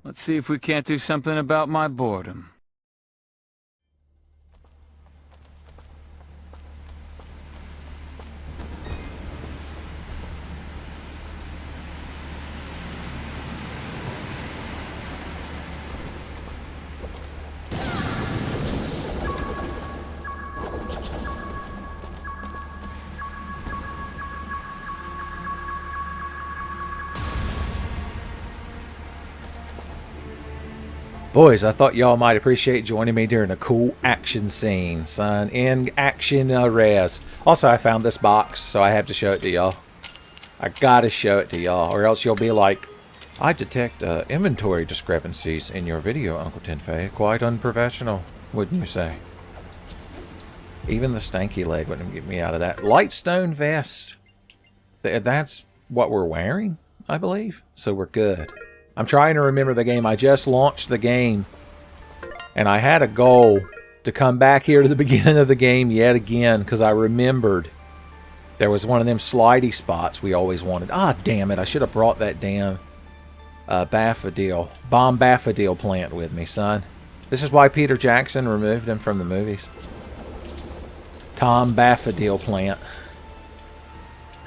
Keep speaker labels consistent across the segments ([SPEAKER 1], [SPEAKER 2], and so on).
[SPEAKER 1] Let's see if we can't do something about my boredom.
[SPEAKER 2] Boys, I thought y'all might appreciate joining me during a cool action scene, son. In action res. Also, I found this box, so I have to show it to y'all. I gotta show it to y'all, or else you'll be like, I detect inventory discrepancies in your video, Uncle Tenfey. Quite unprofessional, wouldn't you say? Even the stanky leg wouldn't get me out of that. Lightstone vest. That's what we're wearing, I believe. So we're good. I'm trying to remember the game. I just launched the game, and I had a goal to come back here to the beginning of the game yet again, because I remembered there was one of them slidey spots we always wanted. Ah, damn it. I should have brought that damn bomb baffodil plant with me, son. This is why Peter Jackson removed him from the movies. Tom Baffodil plant.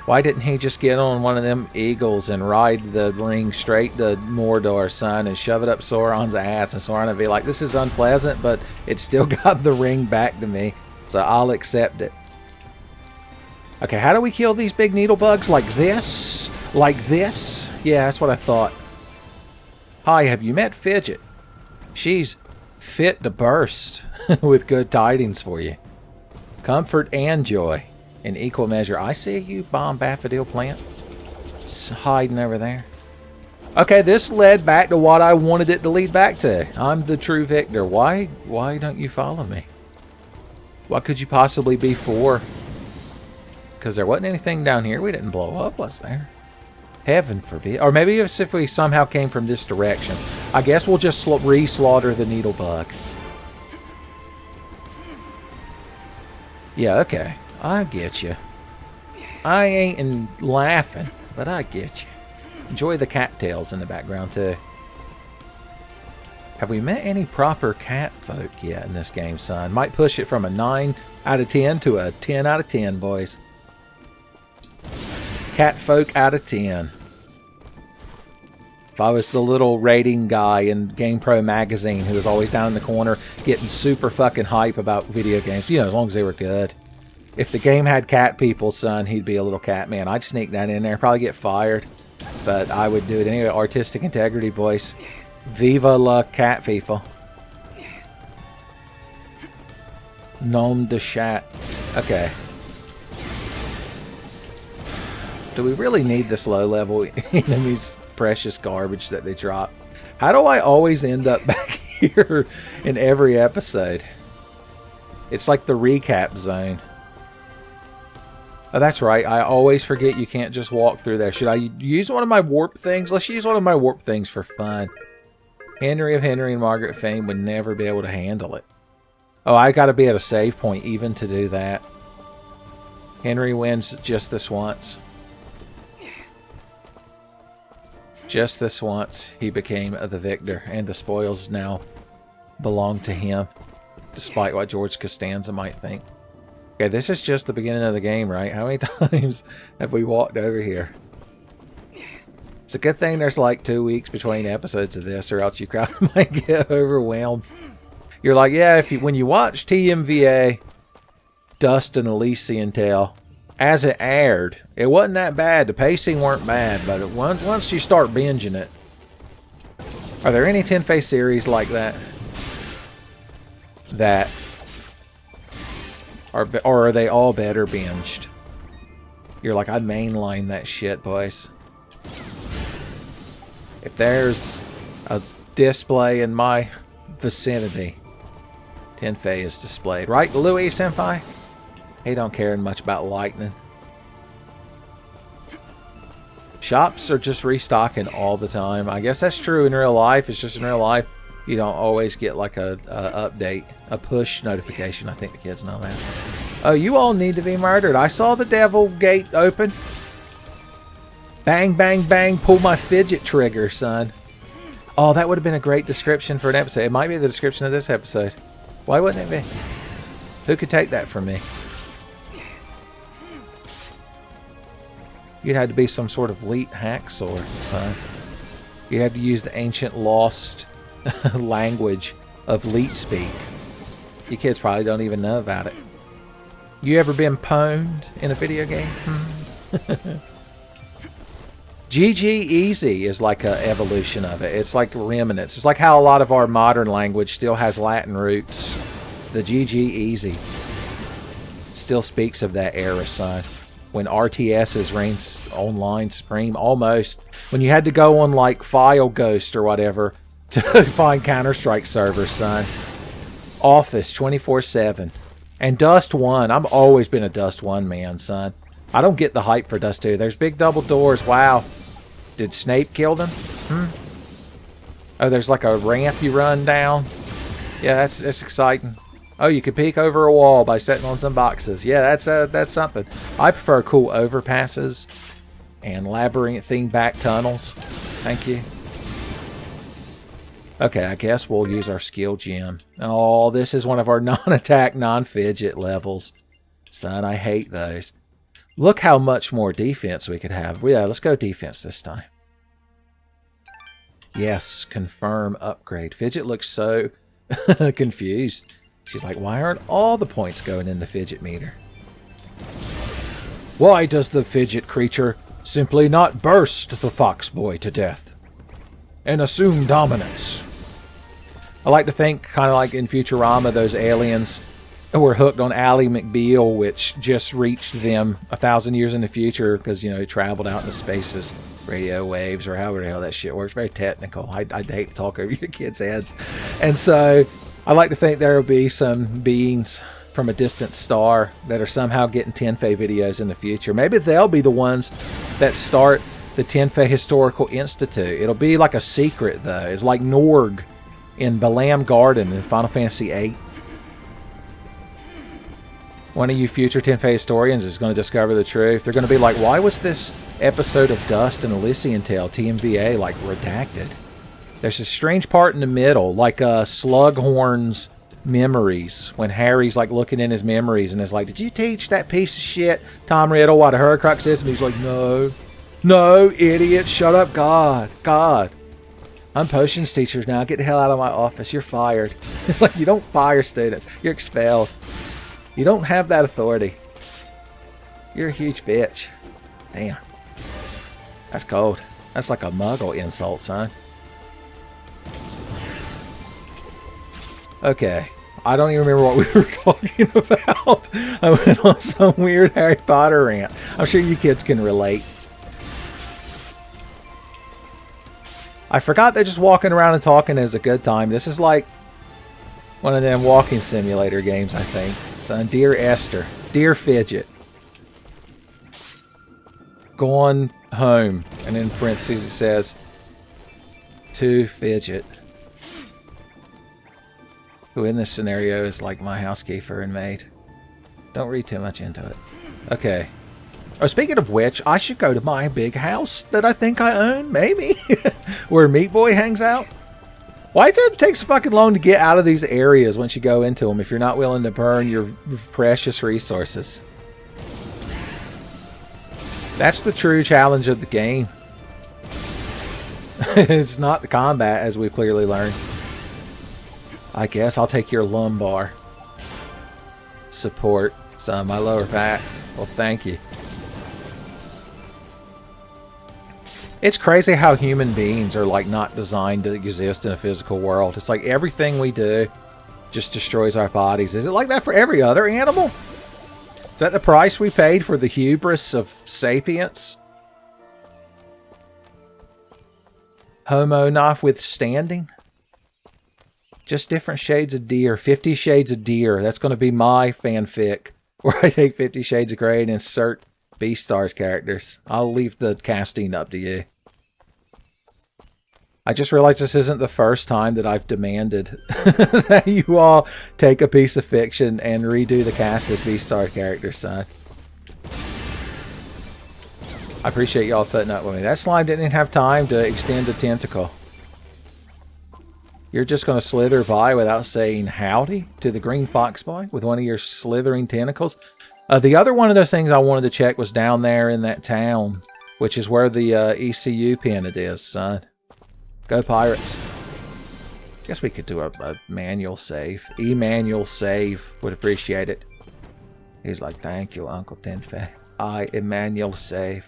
[SPEAKER 2] Why didn't he just get on one of them eagles and ride the ring straight to Mordor, son, and shove it up Sauron's ass, and Sauron would be like, this is unpleasant, but it still got the ring back to me, so I'll accept it. Okay, how do we kill these big needle bugs? Like this? Like this? Yeah, that's what I thought. Hi, have you met Fidget? She's fit to burst with good tidings for you. Comfort and joy. In equal measure. I see you, bomb baffodil plant. It's hiding over there. Okay, this led back to what I wanted it to lead back to. I'm the true victor. Why don't you follow me? What could you possibly be for? Because there wasn't anything down here we didn't blow up, was there? Heaven forbid. Or maybe if we somehow came from this direction. I guess we'll just re-slaughter the needle bug. Yeah, okay. I get you. I ain't laughing, but I get you. Enjoy the cattails in the background, too. Have we met any proper cat folk yet in this game, son? Might push it from a 9 out of 10 to a 10 out of 10, boys. Cat folk out of 10. If I was the little rating guy in GamePro magazine who was always down in the corner getting super fucking hype about video games, you know, as long as they were good. If the game had cat people, son, he'd be a little cat man. I'd sneak that in there, probably get fired, but I would do it anyway. Artistic integrity, boys. Viva la cat people. Nom de chat. Okay. Do we really need this low-level enemies' precious garbage that they drop? How do I always end up back here in every episode? It's like the recap zone. Oh, that's right. I always forget you can't just walk through there. Should I use one of my warp things? Let's use one of my warp things for fun. Henry of Henry and Margaret fame would never be able to handle it. Oh, I got to be at a save point even to do that. Henry wins just this once. Just this once, he became the victor, and the spoils now belong to him, despite what George Costanza might think. Okay, this is just the beginning of the game, right? How many times have we walked over here? It's a good thing there's like 2 weeks between episodes of this, or else you probably might get overwhelmed. You're like, yeah, when you watch TMVA, Dust and Elysian Tale, as it aired, it wasn't that bad. The pacing weren't bad, but once you start binging it. Are there any Tenfey series like that? Or are they all better binged? You're like, I'd mainline that shit, boys. If there's a display in my vicinity, Tenfey is displayed. Right, Louis Senpai? He don't care much about lightning. Shops are just restocking all the time. I guess that's true in real life. It's just in real life, you don't always get like a update, a push notification. I think the kids know that. Oh, you all need to be murdered. I saw the devil gate open. Bang, bang, bang. Pull my fidget trigger, son. Oh, that would have been a great description for an episode. It might be the description of this episode. Why wouldn't it be? Who could take that from me? You'd had to be some sort of elite hacksaw, son. You had to use the ancient lost language of leet speak. You kids probably don't even know about it. You ever been pwned in a video game? GG Easy is like an evolution of it. It's like remnants. It's like how a lot of our modern language still has Latin roots. The GG Easy still speaks of that era, son. When RTSs reigns online supreme, almost. When you had to go on like File Ghost or whatever to find Counter-Strike servers, son. Office 24/7. And Dust 1. I've always been a Dust 1 man, son. I don't get the hype for Dust 2. There's big double doors. Wow. Did Snape kill them? Oh, there's like a ramp you run down. Yeah, that's exciting. Oh, you can peek over a wall by sitting on some boxes. Yeah, that's something. I prefer cool overpasses and labyrinthine back tunnels. Thank you. Okay, I guess we'll use our skill gem. Oh, this is one of our non-attack, non-fidget levels. Son, I hate those. Look how much more defense we could have. Yeah, let's go defense this time. Yes, confirm upgrade. Fidget looks so confused. She's like, why aren't all the points going in the fidget meter? Why does the fidget creature simply not burst the fox boy to death and assume dominance? I like to think, kind of like in Futurama, those aliens were hooked on Ally McBeal, which just reached them 1,000 years in the future because, you know, it traveled out into spaces, radio waves, or however the hell that shit works. Very technical. I'd hate to talk over your kids' heads. And so I like to think there will be some beings from a distant star that are somehow getting Tenfey videos in the future. Maybe they'll be the ones that start the Tenfey Historical Institute. It'll be like a secret, though. It's like Norg in Balam Garden in Final Fantasy VIII. One of you future Tenfey historians is going to discover the truth. They're going to be like, why was this episode of Dust and Elysian Tale, TMVA, like redacted? There's a strange part in the middle, like Slughorn's memories, when Harry's like looking in his memories and is like, did you teach that piece of shit Tom Riddle what a Horcrux is? And he's like, no, idiot, shut up, God. I'm potions teacher now. Get the hell out of my office. You're fired. It's like, you don't fire students. You're expelled. You don't have that authority. You're a huge bitch. Damn. That's cold. That's like a muggle insult, son. Okay. I don't even remember what we were talking about. I went on some weird Harry Potter rant. I'm sure you kids can relate. I forgot that just walking around and talking is a good time. This is like one of them walking simulator games, I think. Son, dear Esther, dear Fidget, going home. And in parentheses it says, to Fidget, who in this scenario is like my housekeeper and maid. Don't read too much into it. Okay. Oh, speaking of which, I should go to my big house that I think I own, maybe, where Meat Boy hangs out. Why does it take so fucking long to get out of these areas once you go into them if you're not willing to burn your precious resources? That's the true challenge of the game. It's not the combat, as we've clearly learned. I guess I'll take your lumbar support, son, my lower back. Well, thank you. It's crazy how human beings are like not designed to exist in a physical world. It's like everything we do just destroys our bodies. Is it like that for every other animal? Is that the price we paid for the hubris of sapience? Homo notwithstanding? Just different shades of deer. 50 Shades of Deer. That's going to be my fanfic. Where I take 50 Shades of Grey and insert Beastars characters. I'll leave the casting up to you. I just realized this isn't the first time that I've demanded that you all take a piece of fiction and redo the cast as Beastars characters, son. I appreciate y'all putting up with me. That slime didn't even have time to extend a tentacle. You're just going to slither by without saying howdy to the green fox boy with one of your slithering tentacles? The other one of those things I wanted to check was down there in that town, which is where the ECU pennant is, son. Go Pirates. Guess we could do a manual save. E-manual save. Would appreciate it. He's like, thank you, Uncle Tenfey. I, Emmanuel Save,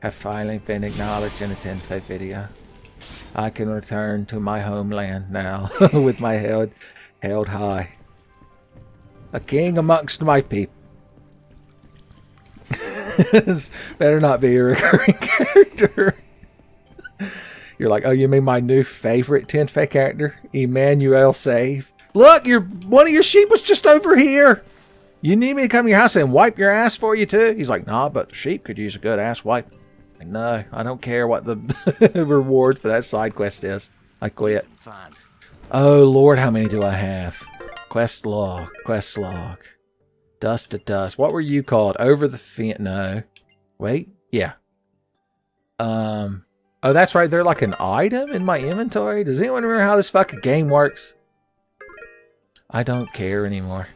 [SPEAKER 2] have finally been acknowledged in a Tenfey video. I can return to my homeland now with my head held high. A king amongst my people. This better not be a recurring character. You're like, oh, you mean my new favorite Tenfey character? Emmanuel Save. Look, one of your sheep was just over here. You need me to come to your house and wipe your ass for you too? He's like, nah, but the sheep could use a good ass wipe. Like, no, I don't care what the reward for that side quest is. I quit. Oh, Lord, how many do I have? Quest log. Quest log. Dust to dust. What were you called? Over the fence. No. Wait. Yeah. Oh, that's right. They're like an item in my inventory. Does anyone remember how this fucking game works? I don't care anymore.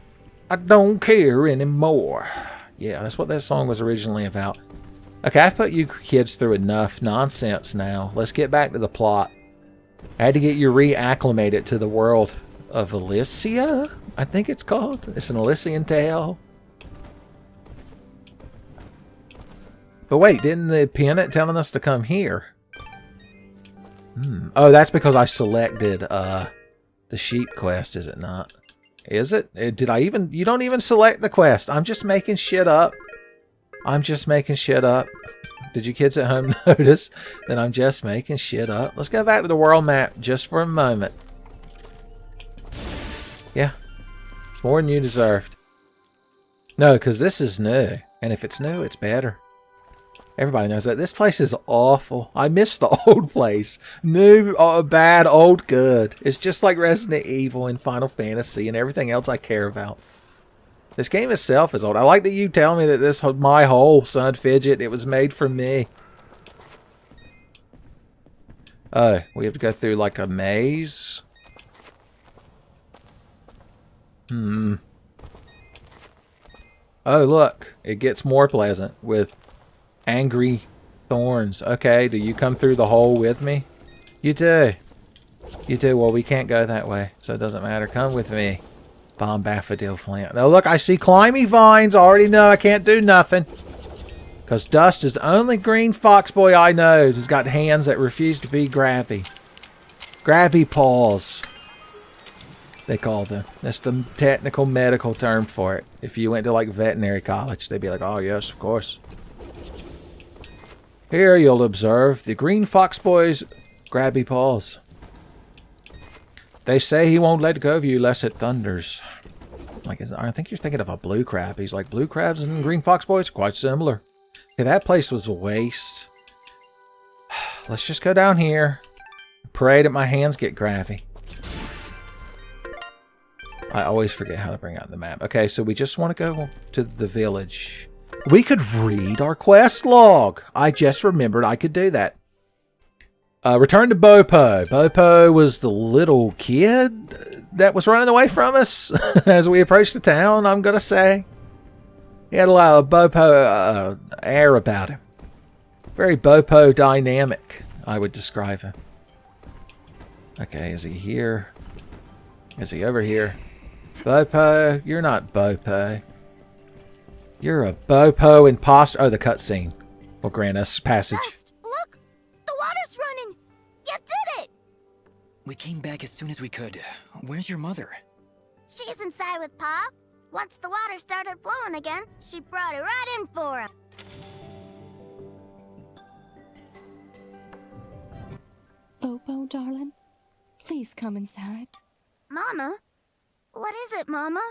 [SPEAKER 2] I don't care anymore. Yeah, that's what that song was originally about. Okay, I've put you kids through enough nonsense now. Let's get back to the plot. I had to get you reacclimated to the world of Elysia, I think it's called. It's an Elysian tale. But wait, didn't the pennant telling us to come here? Oh, that's because I selected the sheep quest, is it not? Is it? Did I even... You don't even select the quest. I'm just making shit up. I'm just making shit up. Did you kids at home notice that I'm just making shit up? Let's go back to the world map just for a moment. Yeah. It's more than you deserved. No, because this is new. And if it's new, it's better. Everybody knows that. This place is awful. I miss the old place. New, bad, old, good. It's just like Resident Evil and Final Fantasy and everything else I care about. This game itself is old. I like that you tell me that this is my hole, son, Fidget. It was made for me. Oh, we have to go through like a maze. Oh, look. It gets more pleasant with angry thorns. Okay, do you come through the hole with me? You do. You do. Well, we can't go that way, so it doesn't matter. Come with me. Bombaphidil plant. Now look, I see climby vines. I already know I can't do nothing. Because Dust is the only green fox boy I know who's got hands that refuse to be grabby. Grabby paws. They call them. That's the technical medical term for it. If you went to like veterinary college, they'd be like, oh yes, of course. Here you'll observe the green fox boy's grabby paws. They say he won't let go of you unless it thunders. Like, I think you're thinking of a blue crab. He's like, blue crabs and green fox boys, quite similar. Okay, that place was a waste. Let's just go down here. Pray that my hands get grabby. I always forget how to bring out the map. Okay, so we just want to go to the village. We could read our quest log. I just remembered I could do that. Return to Bopo. Bopo was the little kid that was running away from us as we approached the town, I'm going to say. He had a lot of Bopo air about him. Very Bopo dynamic, I would describe him. Okay, is he here? Is he over here? Bopo, you're not Bopo. You're a Bopo imposter. Oh, the cutscene will grant us passage.
[SPEAKER 3] Dust, look! The water's running! You did it!
[SPEAKER 4] We came back as soon as we could. Where's your mother?
[SPEAKER 3] She's inside with Pa. Once the water started flowing again, she brought it right in for him.
[SPEAKER 5] Bobo, darling, please come inside.
[SPEAKER 3] Mama? What is it, Mama?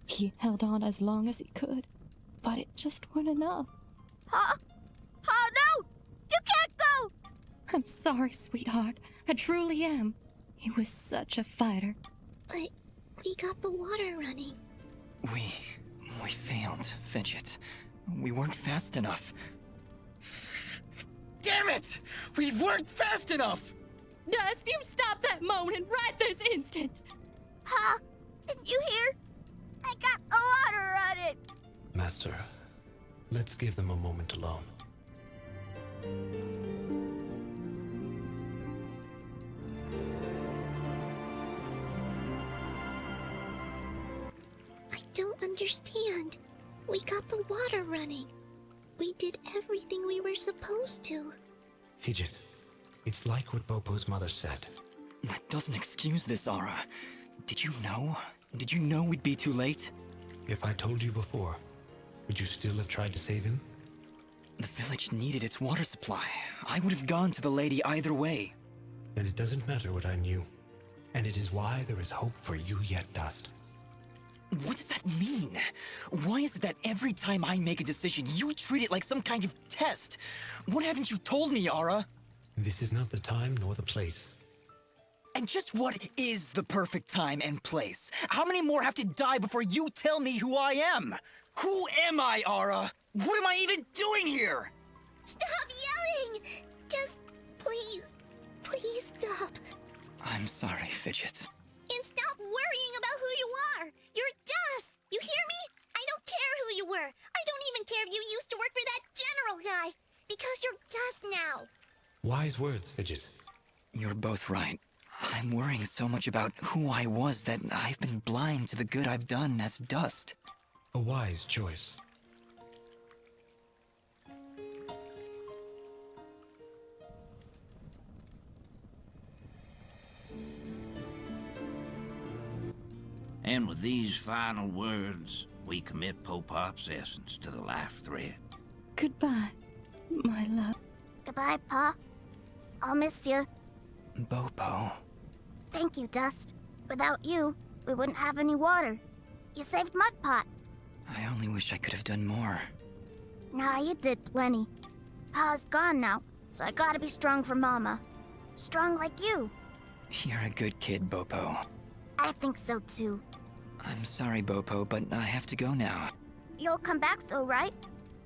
[SPEAKER 5] He held on as long as he could, but it just weren't enough.
[SPEAKER 3] Pa? Pa, no! You can't go!
[SPEAKER 5] I'm sorry, sweetheart. I truly am. He was such a fighter.
[SPEAKER 3] But we got the water running.
[SPEAKER 4] We failed, Fidget. We weren't fast enough. Damn it! We weren't fast enough!
[SPEAKER 5] Dust, you stop that moaning right this instant!
[SPEAKER 3] Huh? Didn't you hear? I got the water running.
[SPEAKER 6] Master, let's give them a moment alone.
[SPEAKER 7] I don't understand. We got the water running. We did everything we were supposed to.
[SPEAKER 6] Fidget, it's like what Bopo's mother said.
[SPEAKER 4] That doesn't excuse this, Aura. Did you know? Did you know we'd be too late?
[SPEAKER 6] If I told you before, would you still have tried to save him?
[SPEAKER 4] The village needed its water supply. I would have gone to the lady either way.
[SPEAKER 6] And it doesn't matter what I knew. And it is why there is hope for you yet, Dust.
[SPEAKER 4] What does that mean? Why is it that every time I make a decision, you treat it like some kind of test? What haven't you told me, Aura?
[SPEAKER 6] This is not the time nor the place.
[SPEAKER 4] And just what is the perfect time and place? How many more have to die before you tell me who I am? Who am I, Aura? What am I even doing here?
[SPEAKER 7] Stop yelling! Just please stop.
[SPEAKER 4] I'm sorry, Fidget.
[SPEAKER 7] And stop worrying about who you are. You're Dust. You hear me? I don't care who you were. I don't even care if you used to work for that general guy. Because you're Dust now.
[SPEAKER 6] Wise words, Fidget.
[SPEAKER 4] You're both right. I'm worrying so much about who I was that I've been blind to the good I've done as Dust.
[SPEAKER 6] A wise choice.
[SPEAKER 8] And with these final words, we commit Popop's essence to the life thread.
[SPEAKER 5] Goodbye, my love.
[SPEAKER 3] Goodbye, Pa. I'll miss you.
[SPEAKER 4] Bopo.
[SPEAKER 3] Thank you, Dust. Without you, we wouldn't have any water. You saved Mudpot.
[SPEAKER 4] I only wish I could have done more.
[SPEAKER 3] Nah, you did plenty. Pa's gone now, so I gotta be strong for Mama. Strong like you.
[SPEAKER 4] You're a good kid, Bopo.
[SPEAKER 3] I think so too.
[SPEAKER 4] I'm sorry, Bopo, but I have to go now.
[SPEAKER 3] You'll come back though, right?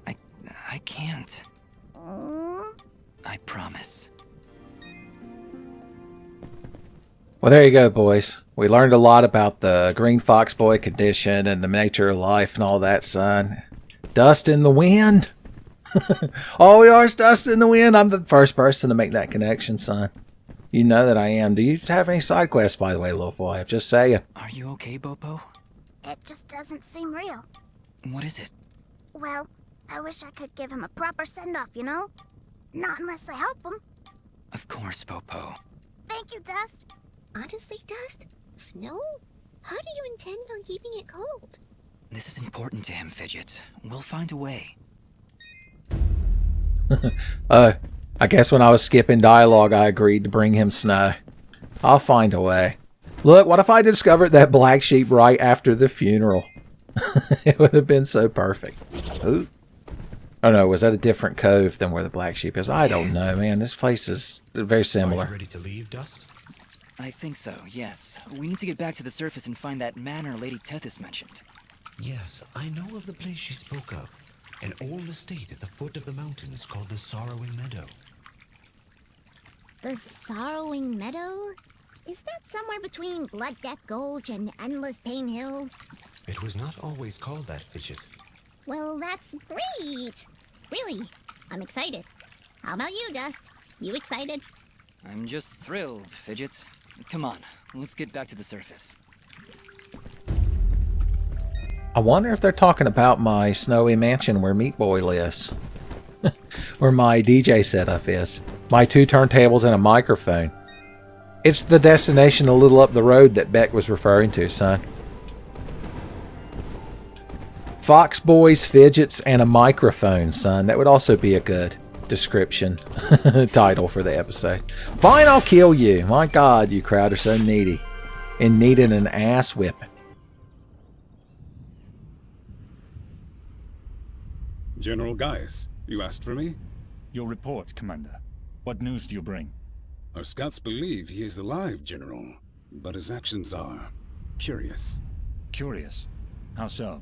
[SPEAKER 4] I can't.
[SPEAKER 3] Mm.
[SPEAKER 4] I promise.
[SPEAKER 2] Well, there you go, boys. We learned a lot about the green fox boy condition and the nature of life and all that, son. Dust in the wind. All we are is dust in the wind. I'm the first person to make that connection, son. You know that I am. Do you have any side quests, by the way, little boy? I'm just saying.
[SPEAKER 4] Are you okay, Bopo?
[SPEAKER 3] It just doesn't seem real.
[SPEAKER 4] What is it?
[SPEAKER 3] Well, I wish I could give him a proper send-off, you know? Not unless I help him.
[SPEAKER 4] Of course, Bopo.
[SPEAKER 3] Thank you, Dust.
[SPEAKER 7] Honestly, Dust? Snow? How do you intend on keeping it cold?
[SPEAKER 4] This is important to him, Fidget. We'll find a way.
[SPEAKER 2] I guess when I was skipping dialogue, I agreed to bring him snow. I'll find a way. Look, what if I discovered that black sheep right after the funeral? It would have been so perfect. Ooh. Oh no, was that a different cove than where the black sheep is? I don't know, man. This place is very
[SPEAKER 6] Are
[SPEAKER 2] similar.
[SPEAKER 6] you ready to leave, Dust?
[SPEAKER 4] I think so, yes. We need to get back to the surface and find that manor Lady Tethys mentioned.
[SPEAKER 6] Yes, I know of the place she spoke of. An old estate at the foot of the mountains called the Sorrowing Meadow.
[SPEAKER 7] The Sorrowing Meadow? Is that somewhere between Blood Death Gulch and Endless Pain Hill?
[SPEAKER 6] It was not always called that, Fidget.
[SPEAKER 7] Well, that's great. Really, I'm excited. How about you, Dust? You excited?
[SPEAKER 4] I'm just thrilled, Fidget. Come on, let's get back to the surface.
[SPEAKER 2] I wonder if they're talking about my snowy mansion where Meat Boy lives. Where my DJ setup is. My 2 turntables and a microphone. It's the destination a little up the road that Beck was referring to, son. Fox Boys, Fidgets, and a microphone, son. That would also be a good description title for the episode. Fine, I'll kill you. My God, you crowd are so needy. And needing an ass whipping.
[SPEAKER 9] General Gaius, you asked for me?
[SPEAKER 10] Your report, Commander. What news do you bring?
[SPEAKER 9] Our scouts believe he is alive, General, but his actions are curious.
[SPEAKER 10] Curious. How so?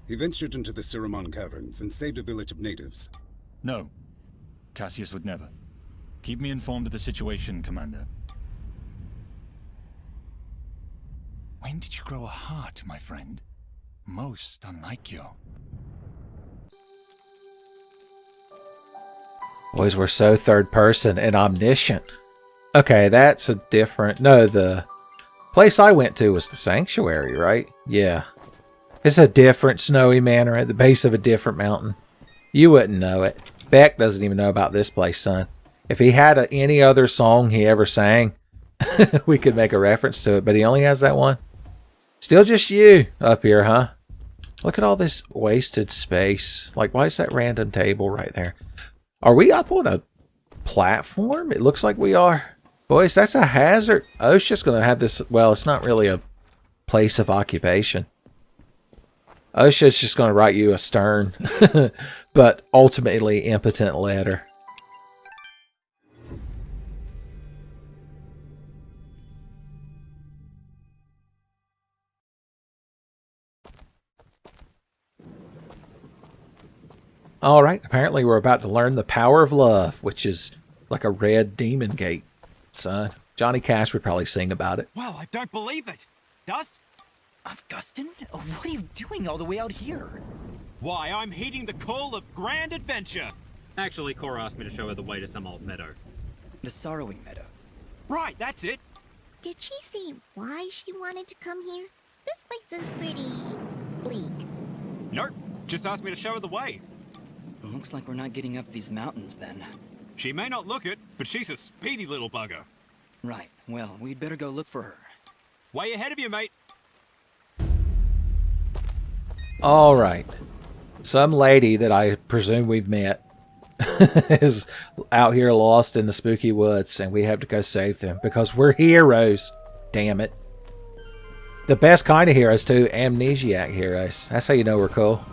[SPEAKER 9] He ventured into the Siramon Caverns and saved a village of natives.
[SPEAKER 10] No. Cassius would never. Keep me informed of the situation, Commander. When did you grow a heart, my friend? Most unlike you.
[SPEAKER 2] Boys, we're so third person and omniscient. Okay, that's a different... No, the place I went to was the Sanctuary, right? Yeah. It's a different snowy manor at the base of a different mountain. You wouldn't know it. Beck doesn't even know about this place, son. If he had any other song he ever sang, we could make a reference to it, but he only has that one. Still just you up here, huh? Look at all this wasted space. Like, why is that random table right there? Are we up on a platform? It looks like we are. Boys, that's a hazard. OSHA's going to have this... Well, it's not really a place of occupation. OSHA's just going to write you a stern, but ultimately impotent letter. Alright, apparently we're about to learn the power of love, which is like a red demon gate, son. Johnny Cash would probably sing about it.
[SPEAKER 4] Wow, I don't believe it. Dust? Augustin? What are you doing all the way out here?
[SPEAKER 11] Why, I'm heeding the call of grand adventure. Actually, Cora asked me to show her the way to some old meadow.
[SPEAKER 4] The Sorrowing Meadow.
[SPEAKER 11] Right, that's it.
[SPEAKER 7] Did she say why she wanted to come here? This place is pretty bleak.
[SPEAKER 11] Nope, just asked me to show her the way.
[SPEAKER 4] Looks like we're not getting up these mountains then.
[SPEAKER 11] She may not look it, but she's a speedy little bugger.
[SPEAKER 4] Right, well, we'd better go look for her.
[SPEAKER 11] Way ahead of you, mate.
[SPEAKER 2] Alright. Some lady that I presume we've met is out here lost in the spooky woods, and we have to go save them because we're heroes. Damn it. The best kind of heroes, too. Amnesiac heroes. That's how you know we're cool.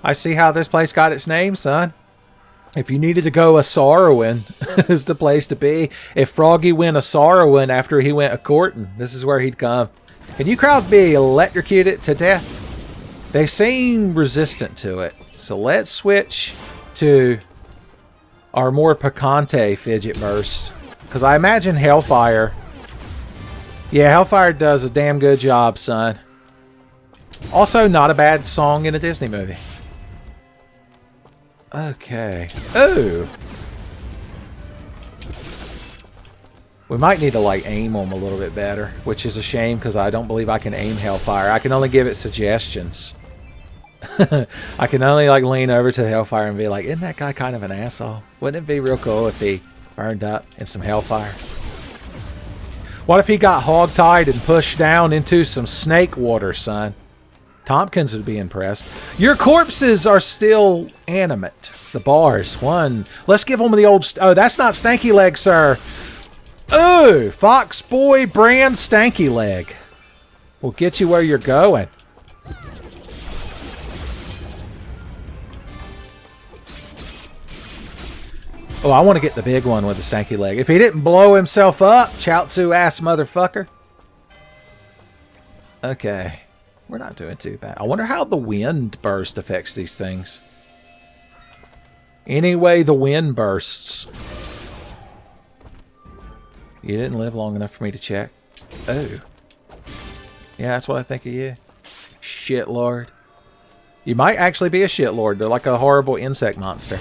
[SPEAKER 2] I see how this place got its name, son. If you needed to go a Sorrowing, is the place to be. If Froggy went a Sorrowing after he went a courting, this is where he'd come. Can you crowd be electrocuted to death? They seem resistant to it. So let's switch to our more picante Fidget Burst. Because I imagine Hellfire... Yeah, Hellfire does a damn good job, son. Also, not a bad song in a Disney movie. Okay. Oh! We might need to, like, aim them a little bit better, which is a shame because I don't believe I can aim Hellfire. I can only give it suggestions. I can only, like, lean over to Hellfire and be like, isn't that guy kind of an asshole? Wouldn't it be real cool if he burned up in some Hellfire? What if he got hogtied and pushed down into some snake water, son? Tompkins would be impressed. Your corpses are still animate. The bars. One. Let's give them the old... Oh, that's not Stanky Leg, sir. Ooh, Fox Boy brand Stanky Leg. We'll get you where you're going. Oh, I want to get the big one with the Stanky Leg. If he didn't blow himself up, Chaozu ass motherfucker. Okay. We're not doing too bad. I wonder how the wind burst affects these things. Anyway, the wind bursts. You didn't live long enough for me to check. Oh. Yeah, that's what I think of you. Shit lord. You might actually be a shit lord. They're like a horrible insect monster.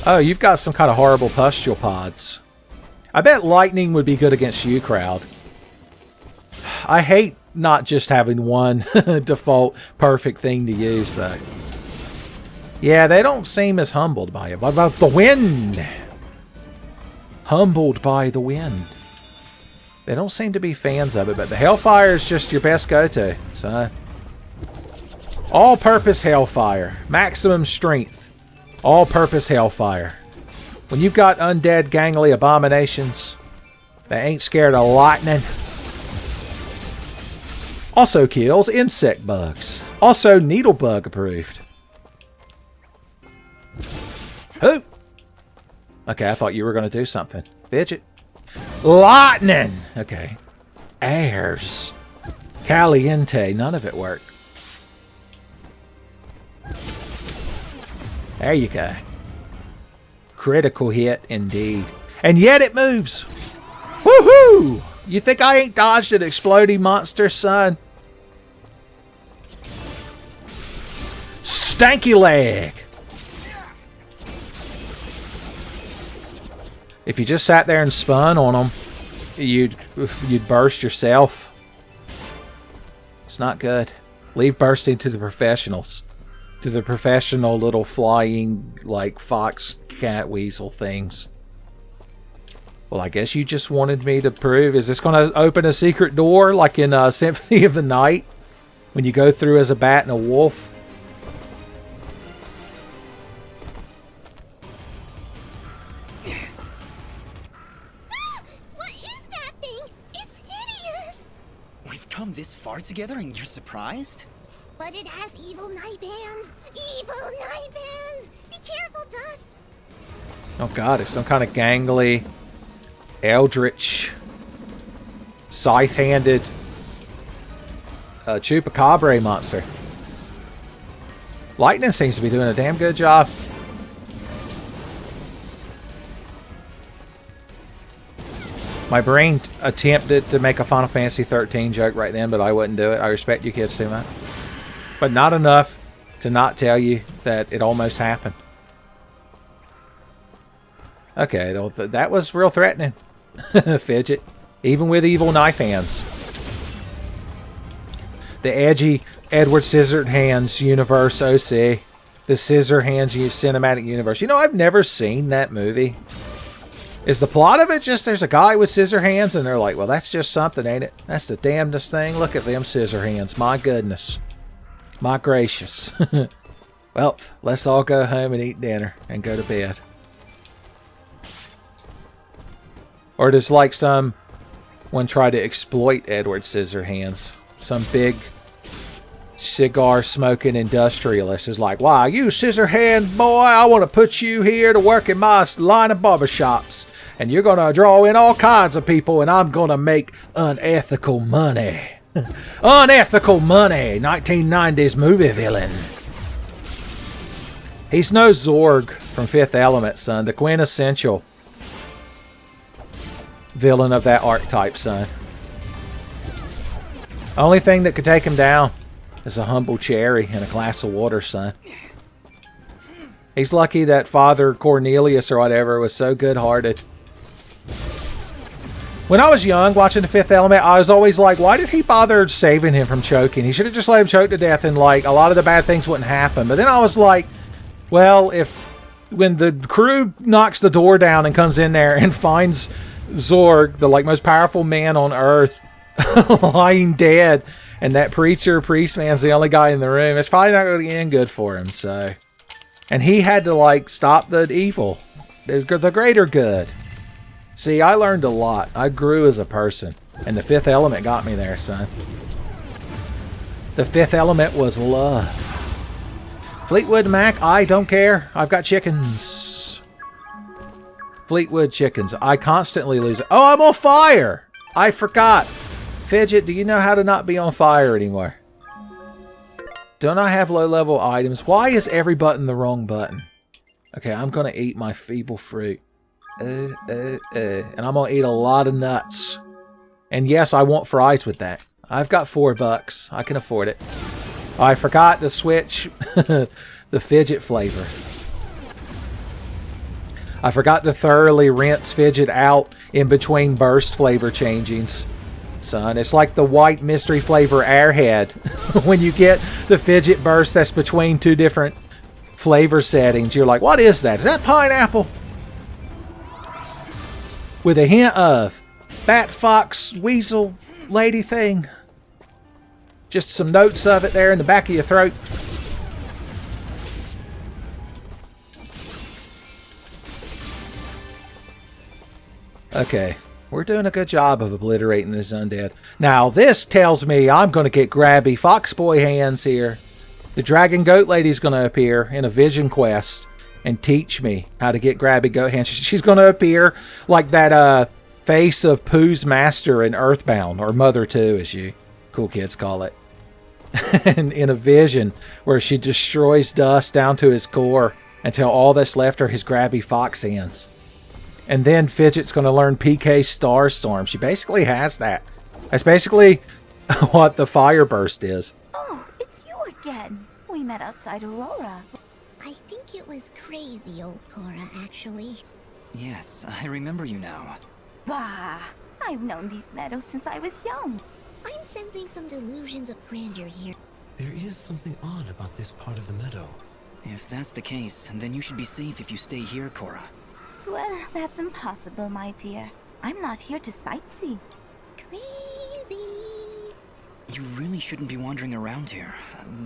[SPEAKER 2] Oh, you've got some kind of horrible pustule pods. I bet lightning would be good against you, crowd. I hate not just having one default perfect thing to use, though. Yeah, they don't seem as humbled by it. What about the wind? Humbled by the wind. They don't seem to be fans of it, but the Hellfire is just your best go-to, son. All-purpose Hellfire. Maximum strength. All-purpose Hellfire. When you've got undead gangly abominations that ain't scared of lightning... Also kills insect bugs. Also needle bug approved. Who? Okay, I thought you were going to do something. Fidget. Lightning! Okay. Airs. Caliente. None of it worked. There you go. Critical hit indeed. And yet it moves. Woohoo! You think I ain't dodged an exploding monster, son? Stanky leg! If you just sat there and spun on them, you'd burst yourself. It's not good. Leave bursting to the professionals. To the professional little flying, like, fox, cat, weasel things. Well, I guess you just wanted me to prove... Is this going to open a secret door, like in Symphony of the Night? When you go through as a bat and a wolf?
[SPEAKER 7] What is that thing? It's hideous!
[SPEAKER 4] We've come this far together and you're surprised?
[SPEAKER 7] But it has evil knife hands! Evil knife hands! Be careful, Dust!
[SPEAKER 2] Oh god, it's some kind of gangly, eldritch, scythe-handed chupacabra monster. Lightning seems to be doing a damn good job. My brain attempted to make a Final Fantasy 13 joke right then, but I wouldn't do it. I respect you kids too much. But not enough to not tell you that it almost happened. Okay, that was real threatening. Fidget. Even with evil knife hands. The edgy Edward Scissorhands universe OC. The Scissorhands cinematic universe. You know, I've never seen that movie. Is the plot of it just there's a guy with scissor hands and they're like, well, that's just something, ain't it? That's the damnedest thing. Look at them scissor hands. My goodness. My gracious. Well, let's all go home and eat dinner and go to bed. Or does like someone try to exploit Edward Scissorhands? Some big cigar smoking industrialist is like, why, you Scissorhand boy, I want to put you here to work in my line of barbershops. And you're going to draw in all kinds of people and I'm going to make unethical money. Unethical money. 1990s movie villain. He's no Zorg from Fifth Element, son. The quintessential villain of that archetype, son. Only thing that could take him down is a humble cherry and a glass of water, son. He's lucky that Father Cornelius or whatever was so good-hearted. When I was young, watching The Fifth Element, I was always like, why did he bother saving him from choking? He should have just let him choke to death and, like, a lot of the bad things wouldn't happen. But then I was like, well, when the crew knocks the door down and comes in there and finds Zorg, the, like, most powerful man on Earth, lying dead, and that priest man's the only guy in the room, it's probably not going to end good for him, so. And he had to, like, stop the evil. The greater good. See, I learned a lot. I grew as a person. And the Fifth Element got me there, son. The Fifth Element was love. Fleetwood Mac, I don't care. I've got chickens. Fleetwood chickens. I constantly lose it. Oh, I'm on fire! I forgot. Fidget, do you know how to not be on fire anymore? Don't I have low-level items? Why is every button the wrong button? Okay, I'm going to eat my feeble fruit. And I'm going to eat a lot of nuts. And yes, I want fries with that. I've got $4. I can afford it. I forgot to switch the Fidget flavor. I forgot to thoroughly rinse Fidget out in between burst flavor changings. Son, it's like the white mystery flavor Airhead. When you get the Fidget burst that's between two different flavor settings, you're like, what is that? Is that pineapple? With a hint of bat, fox, weasel, lady thing. Just some notes of it there in the back of your throat. Okay. We're doing a good job of obliterating this undead. Now, this tells me I'm going to get grabby Foxboy hands here. The Dragon Goat Lady's going to appear in a vision quest and teach me how to get grabby goat hands. She's going to appear like that face of Pooh's master in Earthbound, or Mother 2 as you cool kids call it. And in a vision where she destroys Dust down to his core until all that's left are his grabby fox hands. And then Fidget's going to learn PK Starstorm. She basically has that. That's basically what the Fire Burst is.
[SPEAKER 12] Oh, it's you again. We met outside Aurora.
[SPEAKER 7] I think it was crazy, old Cora, actually.
[SPEAKER 4] Yes, I remember you now.
[SPEAKER 12] Bah! I've known these meadows since I was young.
[SPEAKER 7] I'm sensing some delusions of grandeur here.
[SPEAKER 6] There is something odd about this part of the meadow.
[SPEAKER 4] If that's the case, then you should be safe if you stay here, Cora.
[SPEAKER 12] Well, that's impossible, my dear. I'm not here to sightsee.
[SPEAKER 7] Crazy!
[SPEAKER 4] You really shouldn't be wandering around here.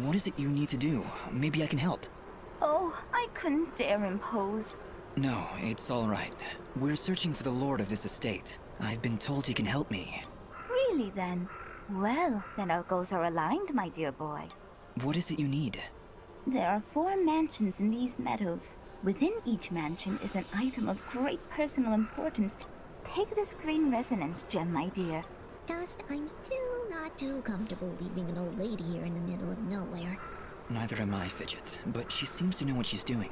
[SPEAKER 4] What is it you need to do? Maybe I can help.
[SPEAKER 12] Oh, I couldn't dare impose.
[SPEAKER 4] No, it's all right. We're searching for the lord of this estate. I've been told he can help me.
[SPEAKER 12] Really, then? Well, then our goals are aligned, my dear boy.
[SPEAKER 4] What is it you need?
[SPEAKER 12] There are 4 mansions in these meadows. Within each mansion is an item of great personal importance. Take this green resonance gem, my dear.
[SPEAKER 7] Dust, I'm still not too comfortable leaving an old lady here in the middle of nowhere.
[SPEAKER 4] Neither am I, Fidget, but she seems to know what she's doing.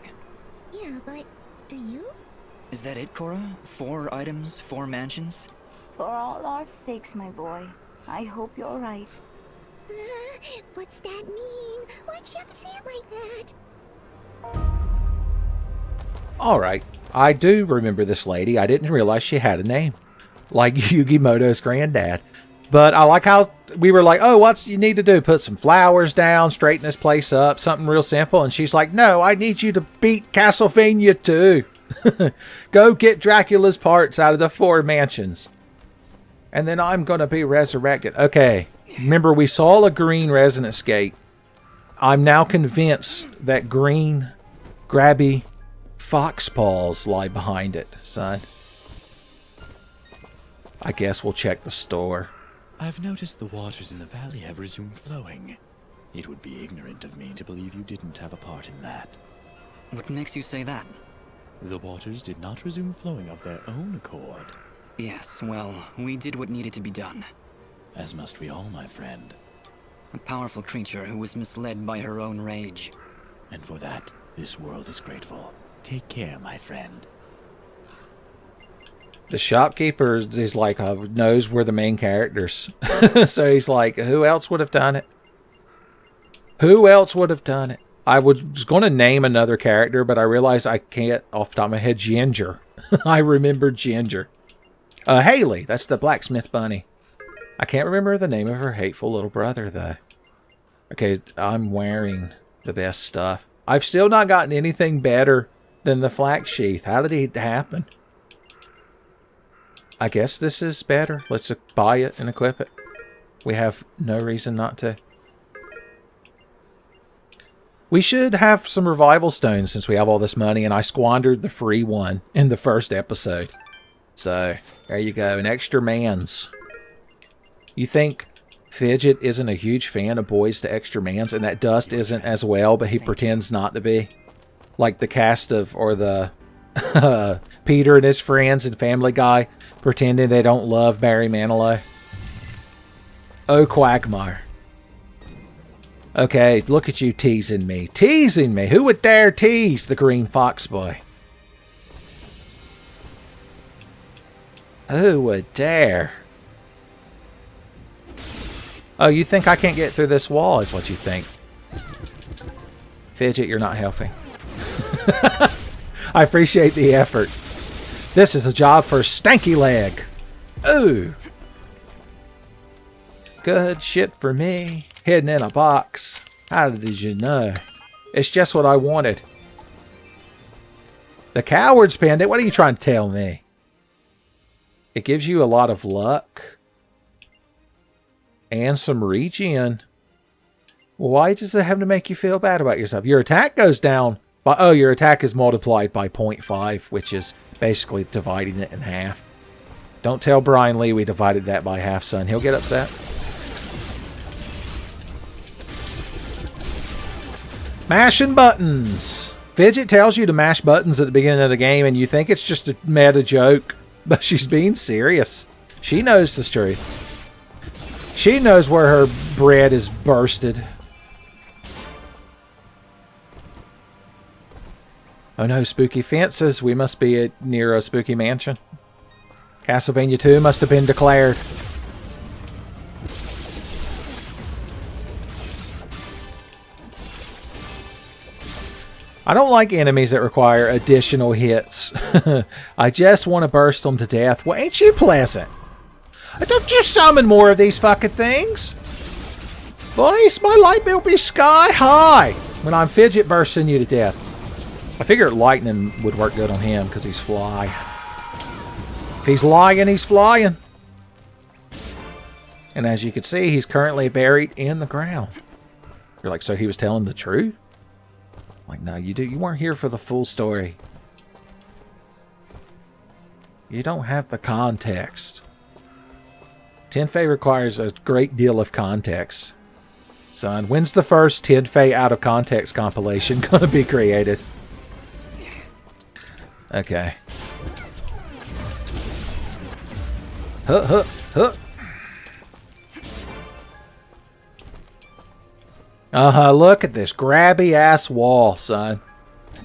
[SPEAKER 7] Yeah, but do you?
[SPEAKER 4] Is that it, Cora? 4 items, 4 mansions?
[SPEAKER 12] For all our sakes, my boy. I hope you're right.
[SPEAKER 7] What's that mean? Why'd you have to say it like that?
[SPEAKER 2] Alright, I do remember this lady. I didn't realize she had a name. Like Yugimoto's granddad. But I like how we were like, oh, what's you need to do? Put some flowers down, straighten this place up, something real simple. And she's like, no, I need you to beat Castlevania 2. Go get Dracula's parts out of the 4 mansions. And then I'm going to be resurrected. Okay, remember we saw a green resonance gate. I'm now convinced that green, grabby fox paws lie behind it, son. I guess we'll check the store.
[SPEAKER 10] I've noticed the waters in the valley have resumed flowing. It would be ignorant of me to believe you didn't have a part in that.
[SPEAKER 4] What makes you say that?
[SPEAKER 10] The waters did not resume flowing of their own accord.
[SPEAKER 4] Yes, well, we did what needed to be done.
[SPEAKER 10] As must we all, my friend.
[SPEAKER 4] A powerful creature who was misled by her own rage.
[SPEAKER 10] And for that, this world is grateful. Take care, my friend.
[SPEAKER 2] The shopkeeper is like, knows we're the main characters. So he's like, who else would have done it? Who else would have done it? I was going to name another character, but I realized I can't off the top of my head. Ginger. I remember Ginger. Haley. That's the blacksmith bunny. I can't remember the name of her hateful little brother, though. Okay, I'm wearing the best stuff. I've still not gotten anything better than the flax sheath. How did it happen? I guess this is better. Let's buy it and equip it. We have no reason not to. We should have some revival stones since we have all this money, and I squandered the free one in the first episode. So, there you go. An extra man's. You think Fidget isn't a huge fan of Boys to Extra Mans, and that Dust isn't as well, but he pretends not to be? Like the cast of, or the Peter and his friends and Family Guy pretending they don't love Barry Manilow. Oh, Quagmire. Okay, look at you teasing me. Teasing me! Who would dare tease the Green Fox Boy? Who would dare? Oh, you think I can't get through this wall is what you think. Fidget, you're not helping. I appreciate the effort. This is a job for Stanky Leg. Ooh. Good shit for me. Hidden in a box. How did you know? It's just what I wanted. The Coward's Pendant? What are you trying to tell me? It gives you a lot of luck. And some regen. Why does it have to make you feel bad about yourself? Your attack goes down. By, oh, your attack is multiplied by 0.5, which is basically dividing it in half. Don't tell Brian Lee we divided that by half, son. He'll get upset. Mashing buttons. Fidget tells you to mash buttons at the beginning of the game, and you think it's just a meta joke, but she's being serious. She knows the truth. She knows where her bread is bursted. Oh no, spooky fences. We must be near a spooky mansion. Castlevania 2 must have been declared. I don't like enemies that require additional hits. I just want to burst them to death. Well, ain't you pleasant? Don't you summon more of these fucking things? Boys, my light bill be sky high when I'm Fidget bursting you to death. I figured lightning would work good on him because he's fly. If he's lying, he's flying. And as you can see, he's currently buried in the ground. You're like, so he was telling the truth? Like, no, you weren't here for the full story. You don't have the context. Tenfey requires a great deal of context. Son, when's the first Tenfey out of context compilation gonna be created? Okay. Huh, huh, huh. Look at this grabby ass wall, son.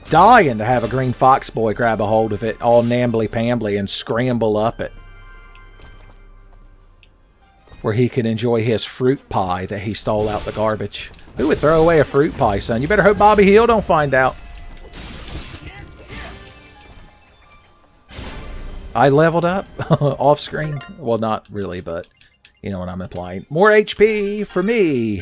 [SPEAKER 2] Dying to have a green fox boy grab a hold of it all nambly-pambly and scramble up it. Where he can enjoy his fruit pie that he stole out the garbage. Who would throw away a fruit pie, son? You better hope Bobby Hill don't find out. I leveled up off screen. Well, not really, but you know what I'm implying. More HP for me.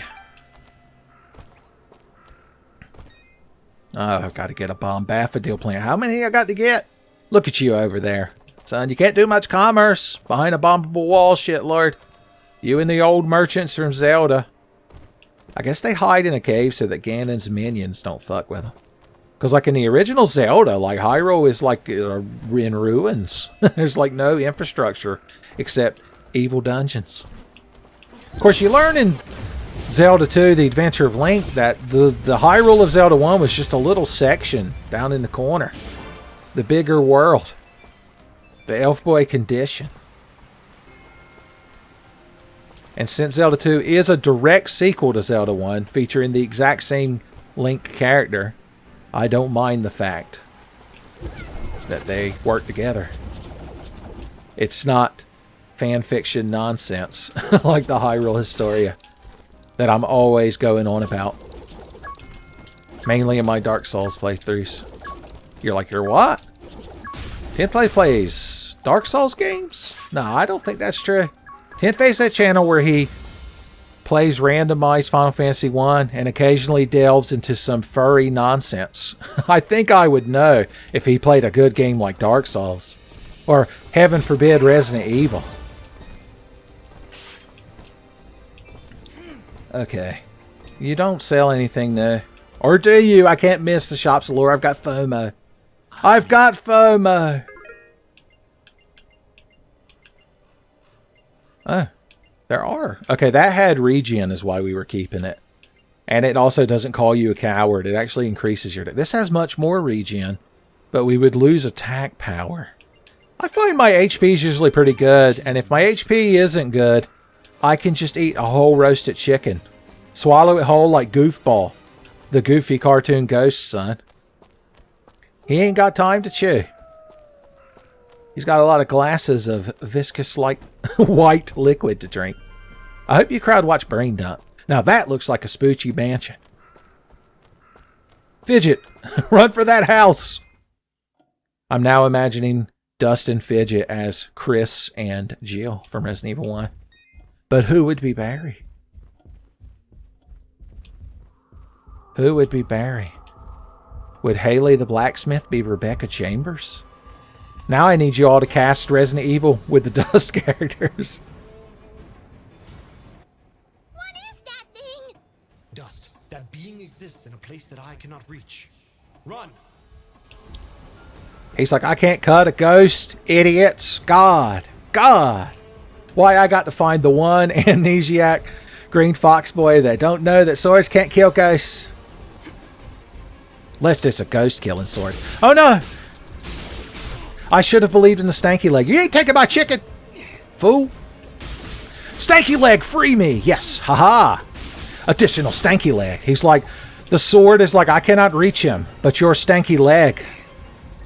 [SPEAKER 2] Oh, I've got to get a Bombafidil plant. How many I got to get? Look at you over there. Son, you can't do much commerce behind a bombable wall, shit lord. You and the old merchants from Zelda. I guess they hide in a cave so that Ganon's minions don't fuck with them. Because like in the original Zelda, like Hyrule is like in ruins. There's like no infrastructure except evil dungeons. Of course, you learn in Zelda 2, The Adventure of Link, that the Hyrule of Zelda 1 was just a little section down in the corner. The bigger world. The Elf Boy condition. And since Zelda 2 is a direct sequel to Zelda 1, featuring the exact same Link character, I don't mind the fact that they work together. It's not fan fiction nonsense like the Hyrule Historia that I'm always going on about. Mainly in my Dark Souls playthroughs. You're like, you're what? Tenfey plays Dark Souls games? No, I don't think that's true. Tenfey's that channel where he plays randomized Final Fantasy 1 and occasionally delves into some furry nonsense. I think I would know if he played a good game like Dark Souls. Or, heaven forbid, Resident Evil. Okay. You don't sell anything new. Or do you? I can't miss the shops of lore. I've got FOMO. I've got FOMO! Oh. There are. Okay, that had regen is why we were keeping it. And it also doesn't call you a coward. It actually increases your... This has much more regen, but we would lose attack power. I find my HP is usually pretty good, and if my HP isn't good, I can just eat a whole roasted chicken. Swallow it whole like Goofball, the goofy cartoon ghost, son. He ain't got time to chew. He's got a lot of glasses of viscous like white liquid to drink. I hope you crowd watch Brain Dump. Now that looks like a spoochy mansion. Fidget, run for that house. I'm now imagining Dustin Fidget as Chris and Jill from Resident Evil 1. But who would be Barry? Who would be Barry? Would Haley the blacksmith be Rebecca Chambers? Now I need you all to cast Resident Evil with the Dust characters.
[SPEAKER 7] What is that thing?
[SPEAKER 6] Dust. That being exists in a place that I cannot reach. Run!
[SPEAKER 2] He's like, I can't cut a ghost, idiots. God. God! Why I got to find the one amnesiac green fox boy that don't know that swords can't kill ghosts. Unless it's a ghost killing sword. Oh no! I should have believed in the stanky leg. You ain't taking my chicken! Fool! Stanky leg, free me! Yes, haha! Additional stanky leg. He's like, the sword is like, I cannot reach him, but your stanky leg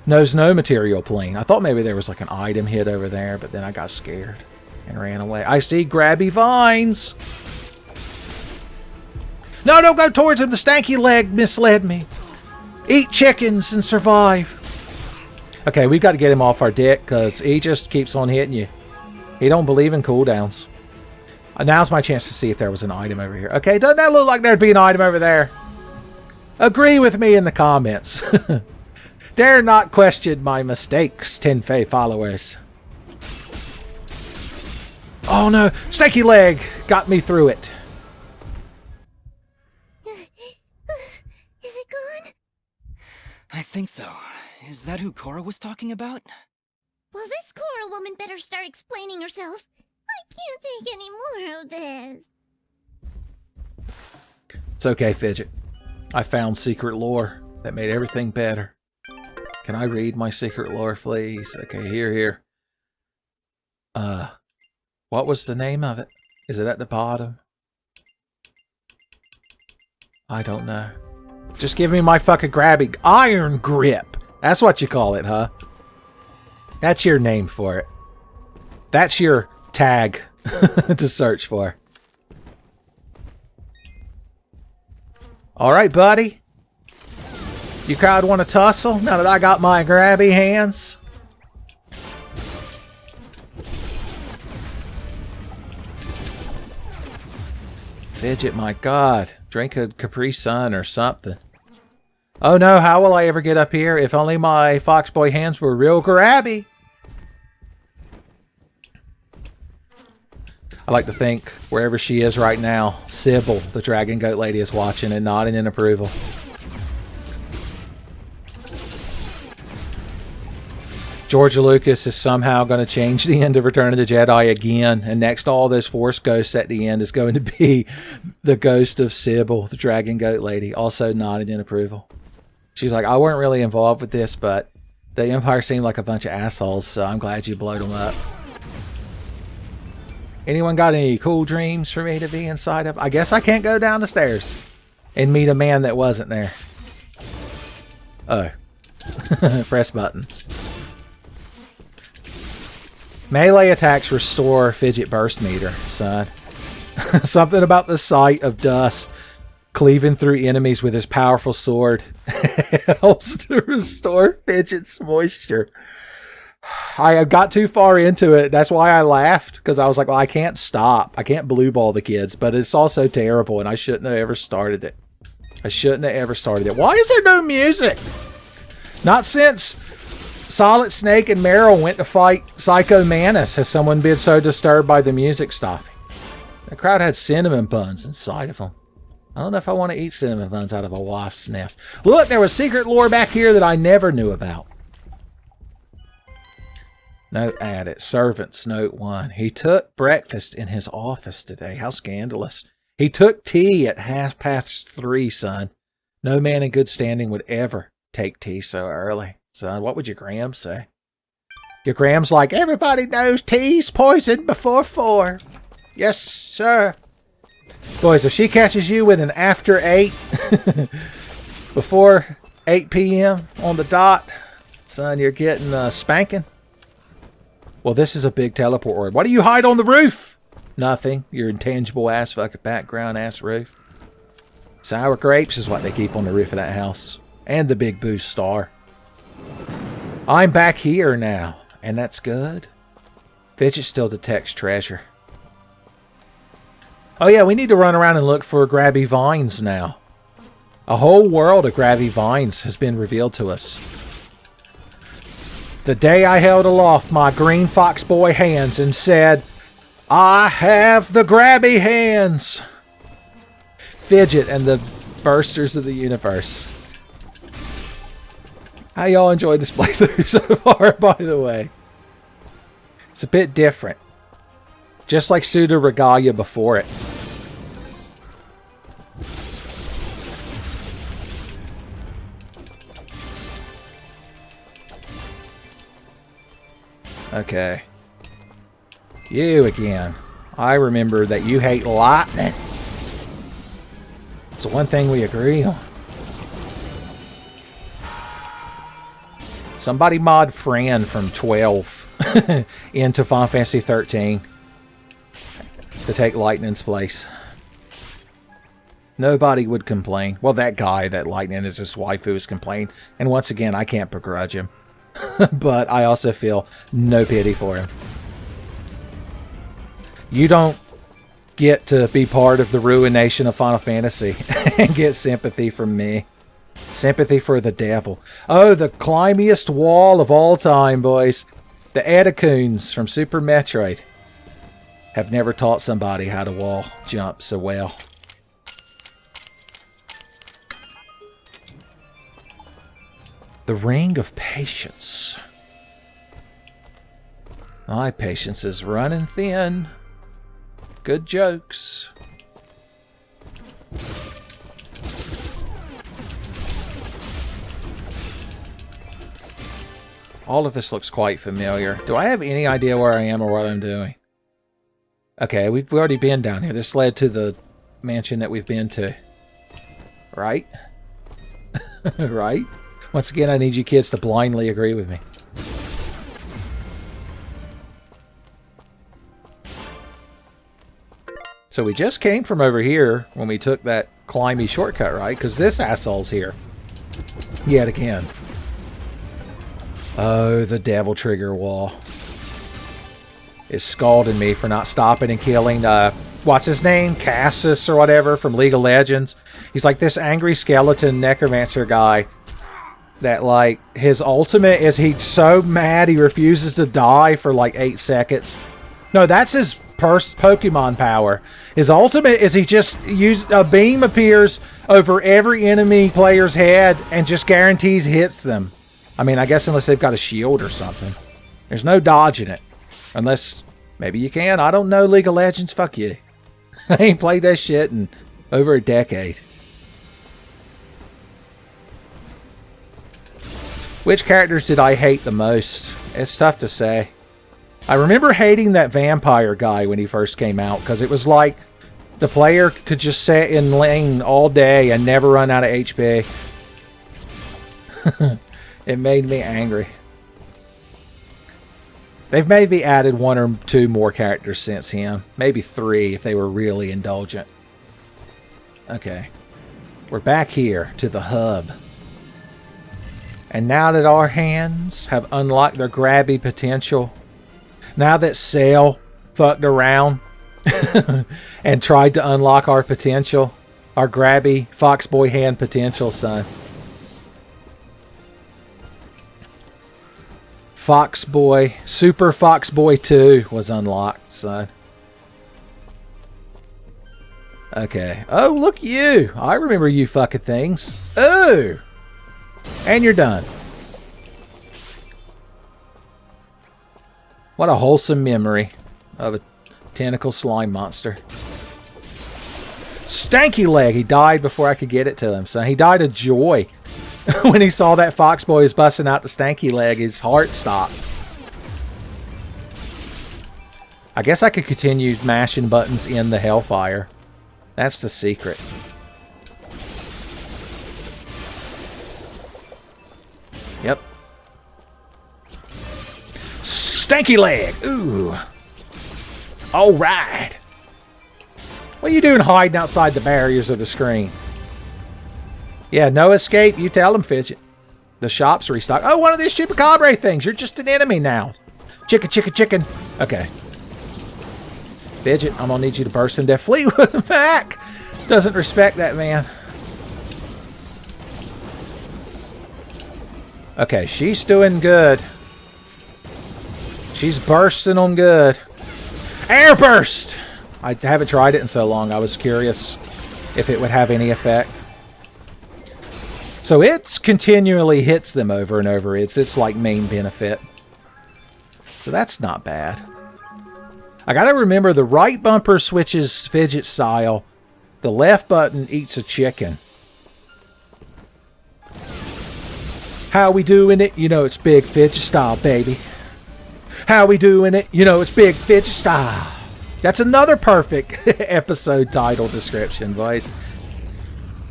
[SPEAKER 2] knows no material plane. I thought maybe there was like an item hid over there, but then I got scared and ran away. I see grabby vines! No, don't go towards him! The stanky leg misled me! Eat chickens and survive! Okay, we've got to get him off our dick, because he just keeps on hitting you. He don't believe in cooldowns. Now's my chance to see if there was an item over here. Okay, doesn't that look like there'd be an item over there? Agree with me in the comments. Dare not question my mistakes, Tenfey followers. Oh no, stanky leg got me through it.
[SPEAKER 7] Is it gone?
[SPEAKER 4] I think so. Is that who Cora was talking about?
[SPEAKER 7] Well, this Cora woman better start explaining herself. I can't take any more of this.
[SPEAKER 2] It's okay, Fidget. I found secret lore that made everything better. Can I read my secret lore, please? Okay, here. What was the name of it? Is it at the bottom? I don't know. Just give me my fucking grabby iron grip. That's what you call it, huh? That's your name for it. That's your tag to search for. Alright, buddy. You crowd want to tussle now that I got my grabby hands? Fidget, my God. Drink a Capri Sun or something. Oh no, how will I ever get up here? If only my Foxboy hands were real grabby. I like to think, wherever she is right now, Sybil, the Dragon Goat Lady, is watching and nodding in approval. George Lucas is somehow going to change the end of Return of the Jedi again, and next to all those Force ghosts at the end is going to be the ghost of Sybil, the Dragon Goat Lady, also nodding in approval. She's like, I weren't really involved with this, but the Empire seemed like a bunch of assholes, so I'm glad you blowed them up. Anyone got any cool dreams for me to be inside of? I guess I can't go down the stairs and meet a man that wasn't there. Oh. Press buttons. Melee attacks restore Fidget burst meter, son. Something about the sight of dust cleaving through enemies with his powerful sword helps to restore Fidget's moisture. I got too far into it. That's why I laughed, because I was like, well, I can't stop. I can't blue ball the kids, but it's also terrible, and I shouldn't have ever started it. I shouldn't have ever started it. Why is there no music? Not since Solid Snake and Meryl went to fight Psycho Manus has someone been so disturbed by the music stopping. The crowd had cinnamon buns inside of them. I don't know if I want to eat cinnamon buns out of a wasp's nest. Look, there was secret lore back here that I never knew about. Note added. Servants, note 1. He took breakfast in his office today. How scandalous. He took tea at 3:30, son. No man in good standing would ever take tea so early. Son, what would your gram say? Your gram's like, everybody knows tea's poison before 4. Yes, sir. Boys, if she catches you with an after 8, before 8 p.m. on the dot, son, you're getting spanking. Well, this is a big teleport orb. Why do you hide on the roof? Nothing. Your intangible ass fucking background ass roof. Sour grapes is what they keep on the roof of that house. And the big boost star. I'm back here now. And that's good. Fidget still detects treasure. Oh yeah, we need to run around and look for grabby vines now. A whole world of grabby vines has been revealed to us. The day I held aloft my green fox boy hands and said, I have the grabby hands. Fidget and the bursters of the universe. How y'all enjoyed this playthrough so far, by the way? It's a bit different. Just like Pseudo Regalia before it. Okay. You again. I remember that you hate lightning. It's the one thing we agree on. Somebody mod Fran from 12 into Final Fantasy 13 to take Lightning's place. Nobody would complain. Well, that guy, that Lightning is his waifu, is complaining. And once again, I can't begrudge him. But I also feel no pity for him. You don't get to be part of the ruination of Final Fantasy and get sympathy from me. Sympathy for the devil. Oh, the climbiest wall of all time, boys. The Edacoons from Super Metroid have never taught somebody how to wall jump so well. The Ring of Patience. My patience is running thin. Good jokes. All of this looks quite familiar. Do I have any idea where I am or what I'm doing? Okay, we've already been down here. This led to the mansion that we've been to. Right? Right? Once again, I need you kids to blindly agree with me. So we just came from over here when we took that climby shortcut, right? Because this asshole's here. Yet again. Oh, the devil trigger wall. Is scalding me for not stopping and killing, what's his name? Cassus or whatever from League of Legends. He's like this angry skeleton necromancer guy that, like, his ultimate is he's so mad he refuses to die for like 8 seconds. No, that's his Pokemon power. His ultimate is he just a beam appears over every enemy player's head and just guarantees hits them. I mean, I guess unless they've got a shield or something. There's no dodging it. Unless, maybe you can. I don't know League of Legends. Fuck you. I ain't played that shit in over a decade. Which characters did I hate the most? It's tough to say. I remember hating that vampire guy when he first came out, because it was like the player could just sit in lane all day and never run out of HP. It made me angry. They've maybe added 1 or 2 more characters since him. Maybe 3 if they were really indulgent. Okay. We're back here to the hub. And now that our hands have unlocked their grabby potential, now that Sail fucked around and tried to unlock our potential, our grabby Foxboy hand potential, son. Foxboy, Super Foxboy 2 was unlocked, son. Okay. Oh, look you. I remember you fucking things. Oh! And you're done. What a wholesome memory of a tentacle slime monster. Stanky leg. He died before I could get it to him, son. He died of joy. When he saw that Foxboy was busting out the stanky leg, his heart stopped. I guess I could continue mashing buttons in the Hellfire. That's the secret. Yep. Stanky leg! Ooh. Alright. What are you doing hiding outside the barriers of the screen? Yeah, no escape. You tell him, Fidget. The shop's restocked. Oh, one of these chupacabra things. You're just an enemy now. Chicken, chicken, chicken. Okay. Fidget, I'm going to need you to burst into Fleetwood Mac. Doesn't respect that man. Okay, she's doing good. She's bursting on good. Air burst! I haven't tried it in so long. I was curious if it would have any effect. So it continually hits them over and over. It's like main benefit. So that's not bad. I gotta remember the right bumper switches Fidget style. The left button eats a chicken. How we doing it? You know it's big Fidget style, baby. How we doing it? You know it's big Fidget style. That's another perfect episode title description, boys.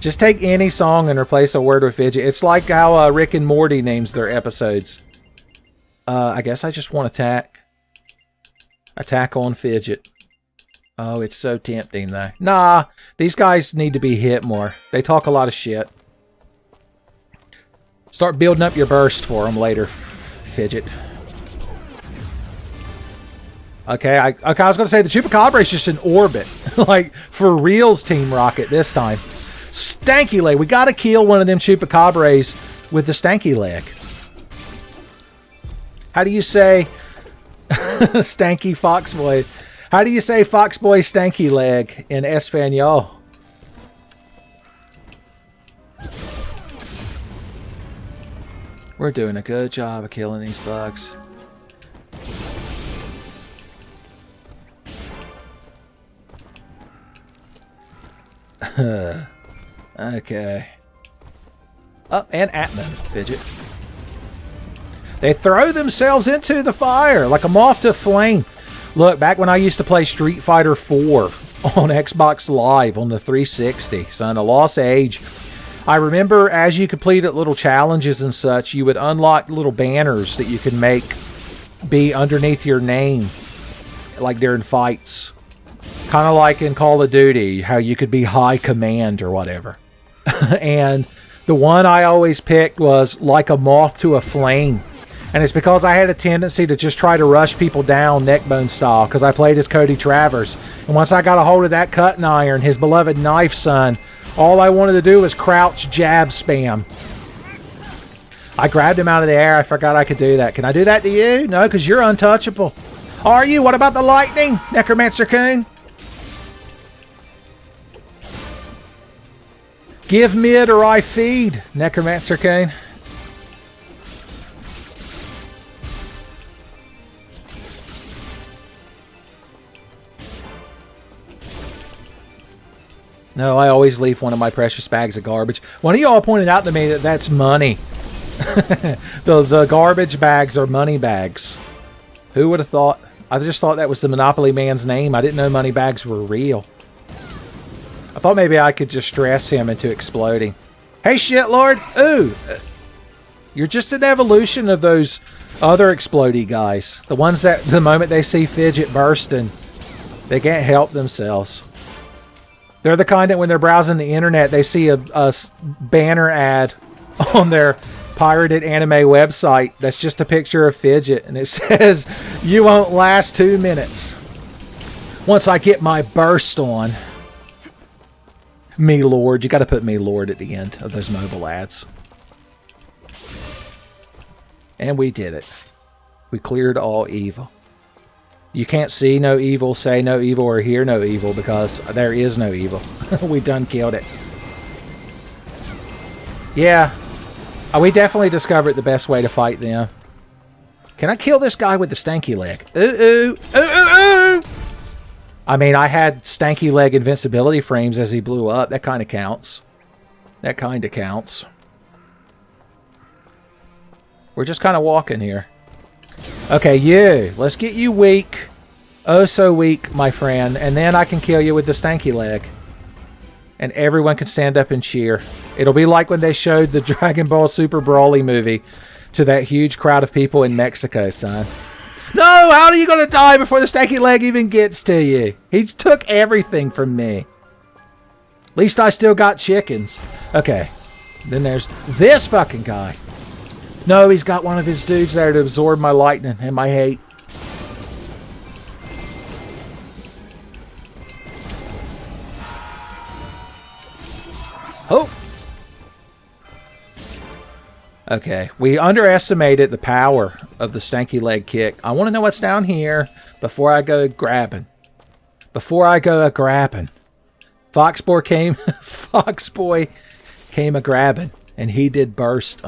[SPEAKER 2] Just take any song and replace a word with Fidget. It's like how Rick and Morty names their episodes. I guess I just want attack. Attack on Fidget. Oh, it's so tempting, though. Nah, these guys need to be hit more. They talk a lot of shit. Start building up your burst for them later, Fidget. Okay, I was going to say the Chupacabra is just in orbit. Like, for reals, Team Rocket this time. Stanky Leg. We got to kill one of them Chupacabras with the Stanky Leg. How do you say... Stanky Foxboy. How do you say Foxboy Stanky Leg in Espanol? We're doing a good job of killing these bugs. Okay. Oh, and Atman, Fidget. They throw themselves into the fire like a moth to flame. Look, back when I used to play Street Fighter 4 on Xbox Live on the 360, son, a lost age. I remember as you completed little challenges and such, you would unlock little banners that you could make be underneath your name, like during fights. Kind of like in Call of Duty, how you could be High Command or whatever. And the one I always picked was like a moth to a flame. And it's because I had a tendency to just try to rush people down neckbone style because I played as Cody Travers. And once I got a hold of that cutting iron, his beloved knife, son, all I wanted to do was crouch jab spam. I grabbed him out of the air. I forgot I could do that. Can I do that to you? No, because you're untouchable. Are you? What about the lightning, Necromancer Coon? Give mid or I feed, Necromancer Coon. No, I always leave one of my precious bags of garbage. One of y'all pointed out to me that that's money. the garbage bags are money bags. Who would have thought? I just thought that was the Monopoly man's name. I didn't know money bags were real. I thought maybe I could just stress him into exploding. Hey, shitlord! Ooh! You're just an evolution of those other explodey guys. The ones that the moment they see Fidget bursting, they can't help themselves. They're the kind that when they're browsing the internet, they see a banner ad on their pirated anime website that's just a picture of Fidget, and it says, "You won't last 2 minutes. Once I get my burst on." Me Lord. You got to put Me Lord at the end of those mobile ads. And we did it. We cleared all evil. You can't see no evil, say no evil, or hear no evil because there is no evil. We done killed it. Yeah. We definitely discovered the best way to fight them. Can I kill this guy with the stanky leg? Ooh, ooh, ooh, ooh, ooh. I mean, I had stanky leg invincibility frames as he blew up. That kind of counts. That kind of counts. We're just kind of walking here. Okay, you. Let's get you weak. Oh, so weak, my friend. And then I can kill you with the stanky leg. And everyone can stand up and cheer. It'll be like when they showed the Dragon Ball Super Broly movie to that huge crowd of people in Mexico, son. No, how are you going to die before the stanky leg even gets to you? He took everything from me. At least I still got chickens. Okay. Then there's this fucking guy. No, he's got one of his dudes there to absorb my lightning and my hate. Oh! Okay, we underestimated the power of the stanky leg kick. I want to know what's down here before I go grabbing. Before I go a-grabbing. Foxboy came a-grabbing, and he did burst.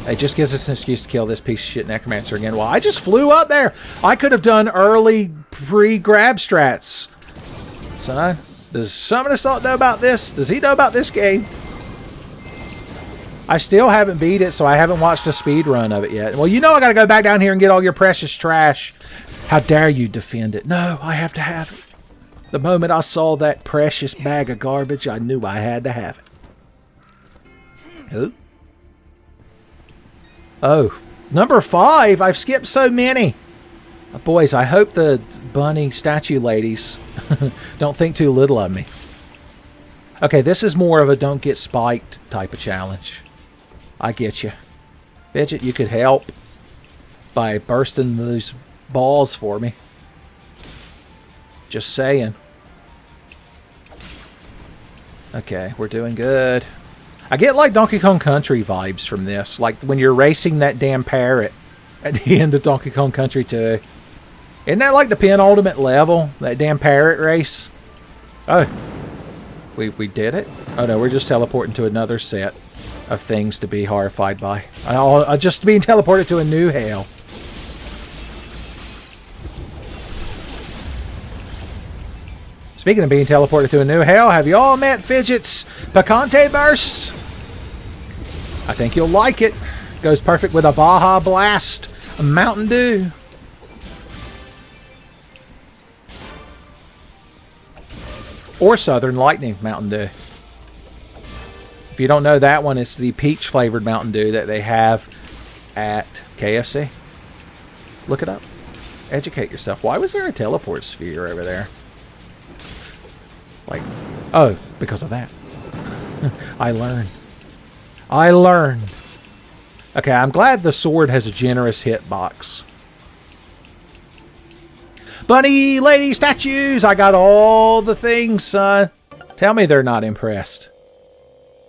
[SPEAKER 2] It just gives us an excuse to kill this piece of shit necromancer again. Well, I just flew up there. I could have done early pre-grab strats. Son, does some of us know about this? Does he know about this game? I still haven't beat it, so I haven't watched a speed run of it yet. Well, you know I got to go back down here and get all your precious trash. How dare you defend it? No, I have to have it. The moment I saw that precious bag of garbage, I knew I had to have it. Who? Oh, number 5. I've skipped so many. Boys, I hope the bunny statue ladies don't think too little of me. Okay, this is more of a don't get spiked type of challenge. I get you. Fidget, you could help by bursting those balls for me. Just saying. Okay, we're doing good. I get like Donkey Kong Country vibes from this. Like when you're racing that damn parrot at the end of Donkey Kong Country 2. Isn't that like the penultimate level? That damn parrot race? Oh. We did it? Oh no, we're just teleporting to another set of things to be horrified by. I'll just being teleported to a new hell. Speaking of being teleported to a new hell, have you all met Fidget's Picante Burst? I think you'll like it. Goes perfect with a Baja Blast, a Mountain Dew. Or Southern Lightning Mountain Dew. If you don't know that one, it's the peach flavored Mountain Dew that they have at KFC. Look it up. Educate yourself. Why was there a teleport sphere over there? Like, oh, because of that. I learned. I learned. Okay, I'm glad the sword has a generous hitbox. Bunny lady statues! I got all the things, son. Tell me they're not impressed.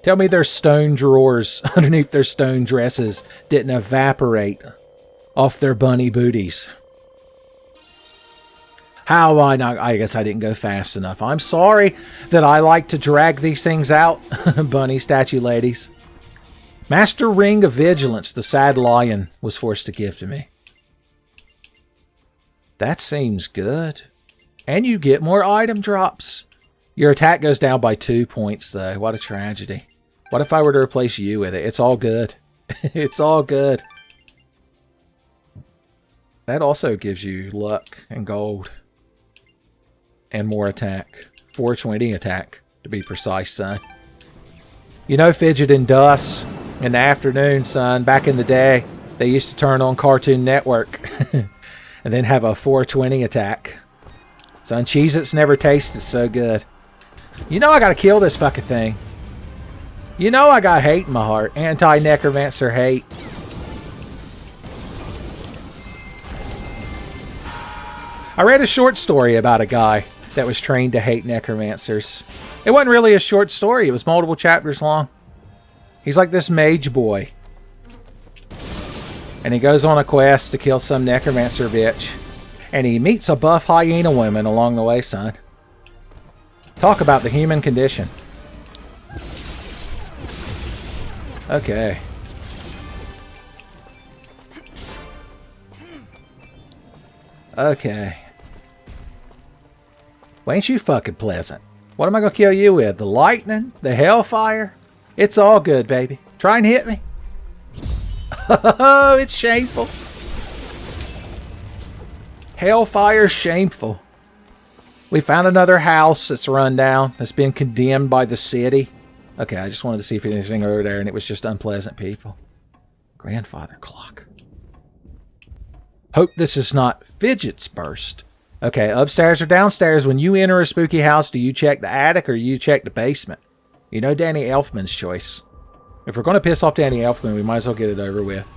[SPEAKER 2] Tell me their stone drawers underneath their stone dresses didn't evaporate off their bunny booties. How I guess I didn't go fast enough. I'm sorry that I like to drag these things out, bunny statue ladies. Master Ring of Vigilance, the sad lion, was forced to give to me. That seems good. And you get more item drops. Your attack goes down by 2 points, though. What a tragedy. What if I were to replace you with it? It's all good. It's all good. That also gives you luck and gold. And more attack. 420 attack, to be precise, son. You know Fidget and Dust in the afternoon, son, back in the day, they used to turn on Cartoon Network and then have a 420 attack. Son, Cheez-Its never tasted so good. You know I gotta kill this fucking thing. You know I got hate in my heart. Anti-necromancer hate. I read a short story about a guy that was trained to hate necromancers. It wasn't really a short story. It was multiple chapters long. He's like this mage boy. And he goes on a quest to kill some necromancer bitch. And he meets a buff hyena woman along the way, son. Talk about the human condition. Okay. Okay. Well, ain't you fucking pleasant? What am I going to kill you with? The lightning? The hellfire? It's all good, baby. Try and hit me. Oh, it's shameful. Hellfire shameful. We found another house that's run down. That's been condemned by the city. Okay, I just wanted to see if anything over there, and it was just unpleasant people. Grandfather clock. Hope this is not Fidget's burst. Okay, upstairs or downstairs, when you enter a spooky house, do you check the attic or you check the basement? You know Danny Elfman's choice. If we're going to piss off Danny Elfman, we might as well get it over with.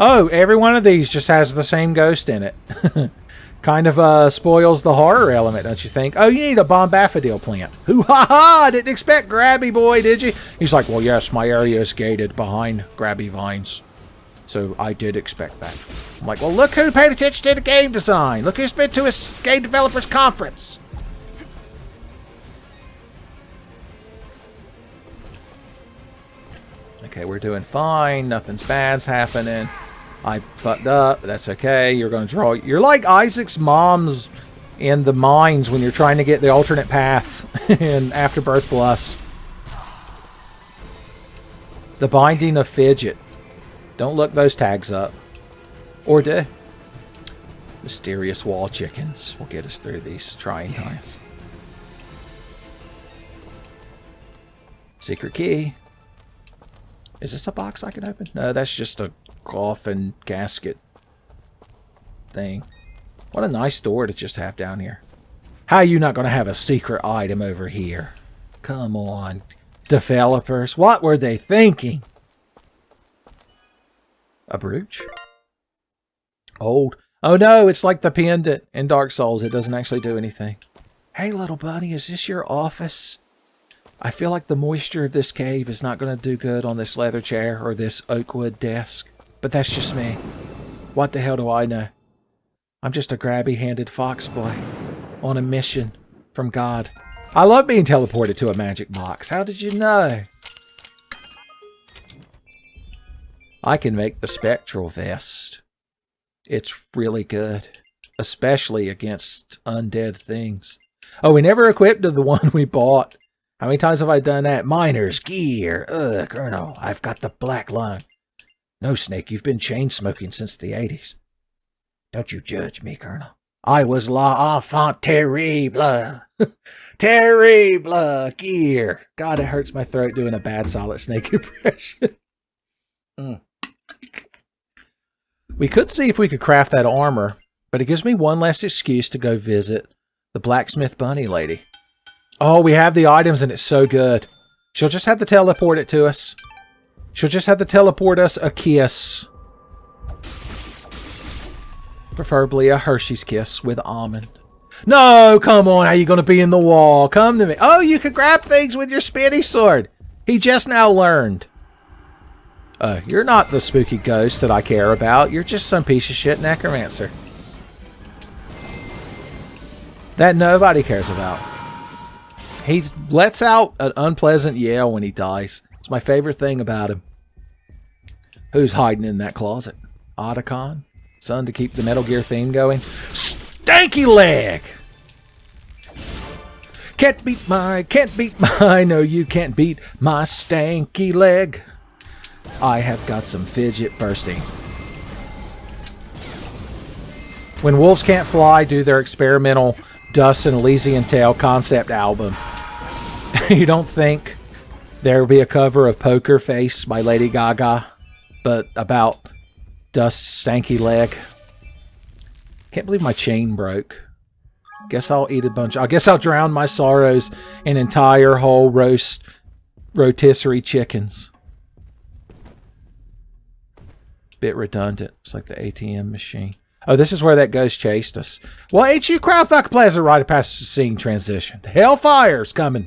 [SPEAKER 2] Oh, every one of these just has the same ghost in it. Kind of spoils the horror element, don't you think? Oh, you need a bombafidil plant. Hoo-ha-ha! Didn't expect Grabby Boy, did you? He's like, well, yes, my area is gated behind Grabby Vines. So I did expect that. I'm like, well, look who paid attention to the game design. Look who's been to a game developers conference. Okay, we're doing fine. Nothing's bad's happening. I fucked up. That's okay. You're going to draw. You're like Isaac's mom's in the mines when you're trying to get the alternate path in Afterbirth Plus. The Binding of Fidget. Don't look those tags up. Or do. Mysterious wall chickens will get us through these trying times. Secret key. Is this a box I can open? No, that's just a coffin casket thing. What a nice door to just have down here. How are you not going to have a secret item over here? Come on, developers. What were they thinking? A brooch? Old. Oh no, it's like the pendant in Dark Souls. It doesn't actually do anything. Hey little bunny, is this your office? I feel like the moisture of this cave is not going to do good on this leather chair or this oak wood desk. But that's just me. What the hell do I know? I'm just a grabby-handed fox boy on a mission from God. I love being teleported to a magic box. How did you know? I can make the spectral vest. It's really good, especially against undead things. Oh, we never equipped the one we bought. How many times have I done that? Miner's gear. Ugh, Colonel, I've got the black lung. No, Snake, you've been chain smoking since the 80s. Don't you judge me, Colonel. I was l'enfant terrible. Terrible gear. God, it hurts my throat doing a bad Solid Snake impression. We could see if we could craft that armor, but it gives me one less excuse to go visit the blacksmith bunny lady. Oh, we have the items and it's so good. She'll just have to teleport it to us. She'll just have to teleport us a kiss. Preferably a Hershey's kiss with almond. No, come on. How you going to be in the wall? Come to me. Oh, you can grab things with your spinny sword. He just now learned. You're not the spooky ghost that I care about. You're just some piece of shit necromancer. That nobody cares about. He lets out an unpleasant yell when he dies. It's my favorite thing about him. Who's hiding in that closet? Otacon? Son, to keep the Metal Gear theme going? Stanky leg! Can't beat my, no you can't beat my stanky leg. I have got some fidget bursting. When Wolves Can't Fly do their experimental Dust and Elysian Tale concept album, you don't think there will be a cover of Poker Face by Lady Gaga, but about Dust's stanky leg? Can't believe my chain broke. Guess I'll eat a bunch. I guess I'll drown my sorrows in entire whole rotisserie chickens. Bit redundant. It's like the ATM machine. Oh, this is where that ghost chased us. Well, HU Crowdfuck Plaza right past the scene transition. The Hellfire's coming.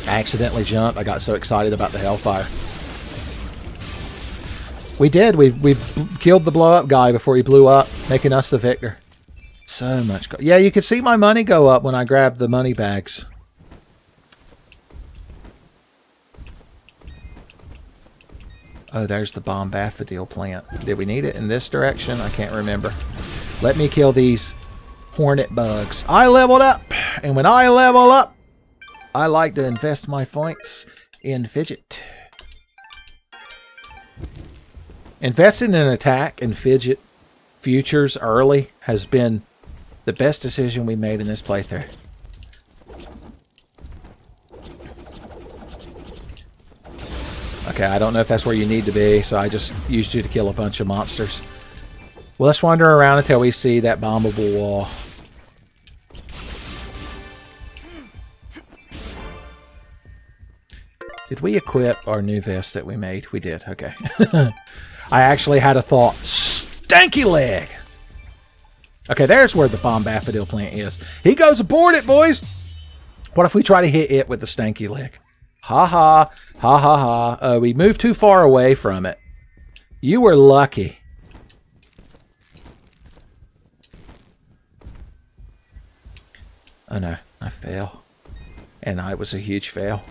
[SPEAKER 2] I accidentally jumped. I got so excited about the Hellfire. We did. We killed the blow-up guy before he blew up, making us the victor. So much. Yeah, you could see my money go up when I grabbed the money bags. Oh, there's the Bombafidil plant. Did we need it in this direction? I can't remember. Let me kill these hornet bugs. I leveled up, and when I level up, I like to invest my points in Fidget. Investing in attack and Fidget futures early has been the best decision we made in this playthrough. Okay, I don't know if that's where you need to be, so I just used you to kill a bunch of monsters. Well, let's wander around until we see that bombable wall. Did we equip our new vest that we made? We did, okay. I actually had a thought. Stanky leg! Okay, there's where the Bombafidil plant is. He goes aboard it, boys! What if we try to hit it with the stanky leg? Ha ha, ha ha ha. We moved too far away from it. You were lucky. Oh no, I fail. And it was a huge fail.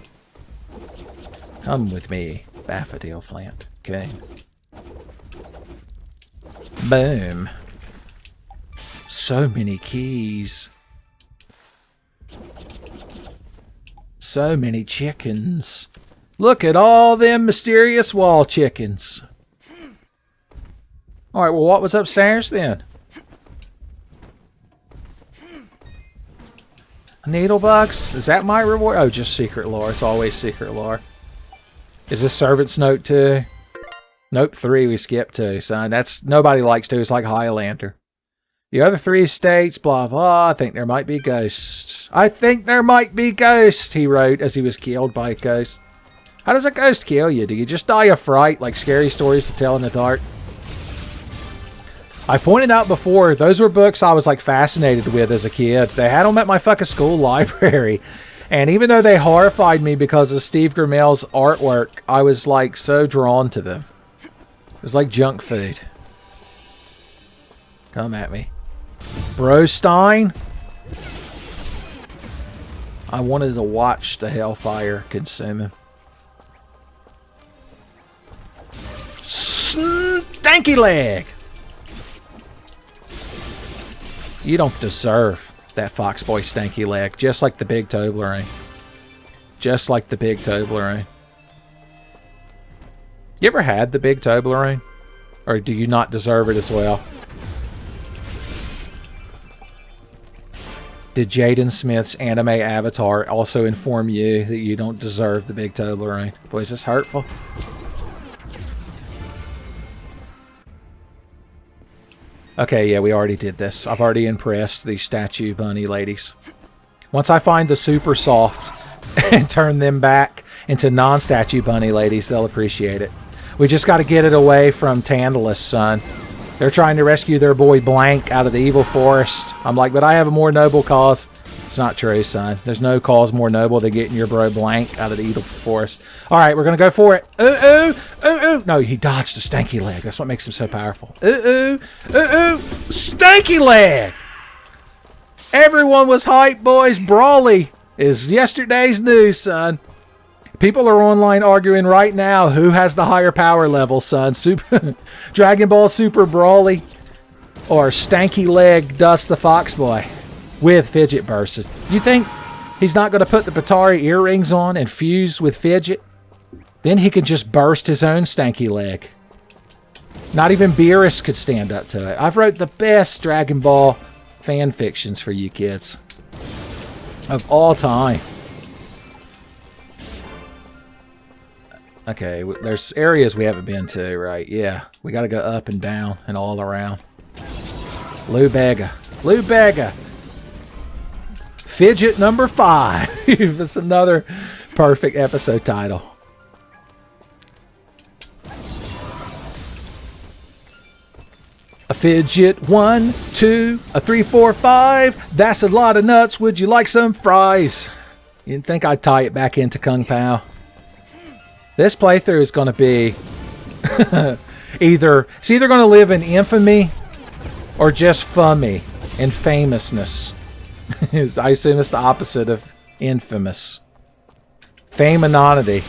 [SPEAKER 2] Come with me, Daffodil Plant. Okay. Boom. So many keys. So many chickens. Look at all them mysterious wall chickens. Alright, well, what was upstairs then? Needlebugs? Is that my reward? Oh, just secret lore. It's always secret lore. Is this Servant's Note 2? Nope, 3 we skipped to, son. That's, nobody likes to. It's like Highlander. The other 3 states, blah, blah. I think there might be ghosts. I think there might be ghosts, he wrote as he was killed by a ghost. How does a ghost kill you? Do you just die of fright, like Scary Stories to Tell in the Dark? I pointed out before, those were books I was like fascinated with as a kid. They had them at my fucking school library. And even though they horrified me because of Steve Grimmell's artwork, I was like so drawn to them. It was like junk food. Come at me. Brostein? I wanted to watch the hellfire consume him. Stanky leg! You don't deserve that Foxboy stanky leg, just like the big Toblerone. Just like the big Toblerone. You ever had the big Toblerone? Or do you not deserve it as well? Did Jaden Smith's anime avatar also inform you that you don't deserve the big Toblerone? Boy, is this hurtful? Okay, yeah, we already did this. I've already impressed these statue bunny ladies. Once I find the super soft and turn them back into non-statue bunny ladies, they'll appreciate it. We just got to get it away from Tantalus, son. They're trying to rescue their boy Blank out of the evil forest. I'm like, but I have a more noble cause. It's not true, son. There's no cause more noble than getting your bro Blank out of the evil forest. All right, we're going to go for it. Ooh, ooh, ooh, ooh. No, he dodged the stanky leg. That's what makes him so powerful. Ooh, ooh, ooh, ooh. Stanky leg! Everyone was hyped, boys. Brawly is yesterday's news, son. People are online arguing right now who has the higher power level, son. Super Dragon Ball Super Brawly or Stanky Leg Dust the Foxboy with Fidget Burst. You think he's not going to put the Batari earrings on and fuse with Fidget? Then he could just burst his own Stanky Leg. Not even Beerus could stand up to it. I've wrote the best Dragon Ball fan fictions for you kids of all time. Okay, there's areas we haven't been to, right? Yeah, we got to go up and down and all around. Lou Bega. Lou Bega. Fidget number 5. That's another perfect episode title. A fidget 1, 2, a 3, 4, 5. That's a lot of nuts. Would you like some fries? You didn't think I'd tie it back into Kung Pao? This playthrough is going to be it's either going to live in infamy or just fummy and famousness. I assume it's the opposite of infamous. Fame-anonity.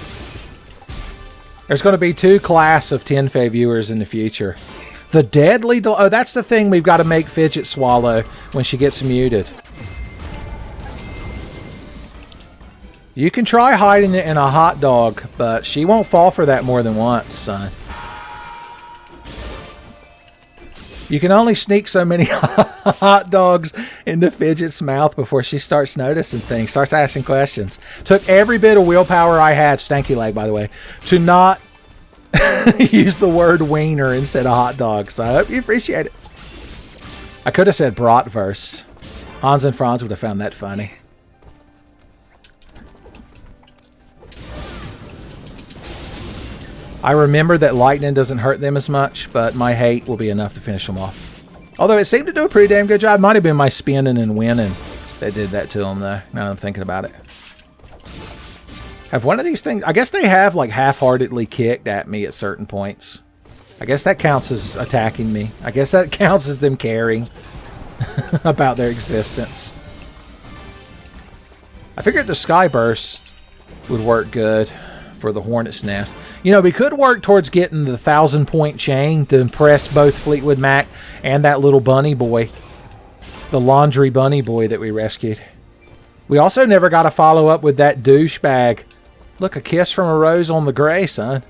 [SPEAKER 2] There's going to be 2 class of Tenfey viewers in the future. The deadly... Oh, that's the thing we've got to make Fidget swallow when she gets muted. You can try hiding it in a hot dog, but she won't fall for that more than once, son. You can only sneak so many hot dogs into Fidget's mouth before she starts noticing things, starts asking questions. Took every bit of willpower I had, stanky leg by the way, to not use the word wiener instead of hot dog. So I hope you appreciate it. I could have said bratwurst. Hans and Franz would have found that funny. I remember that lightning doesn't hurt them as much, but my hate will be enough to finish them off. Although it seemed to do a pretty damn good job. Might have been my spinning and winning that did that to them, though, now that I'm thinking about it. Have one of these things... I guess they have, like, half-heartedly kicked at me at certain points. I guess that counts as attacking me. I guess that counts as them caring about their existence. I figured the Sky Burst would work good. for the Hornet's Nest. You know, we could work towards getting the 1,000-point chain to impress both Fleetwood Mac and that little bunny boy. The laundry bunny boy that we rescued. We also never got a follow-up with that douchebag. Look, a kiss from a rose on the gray, son.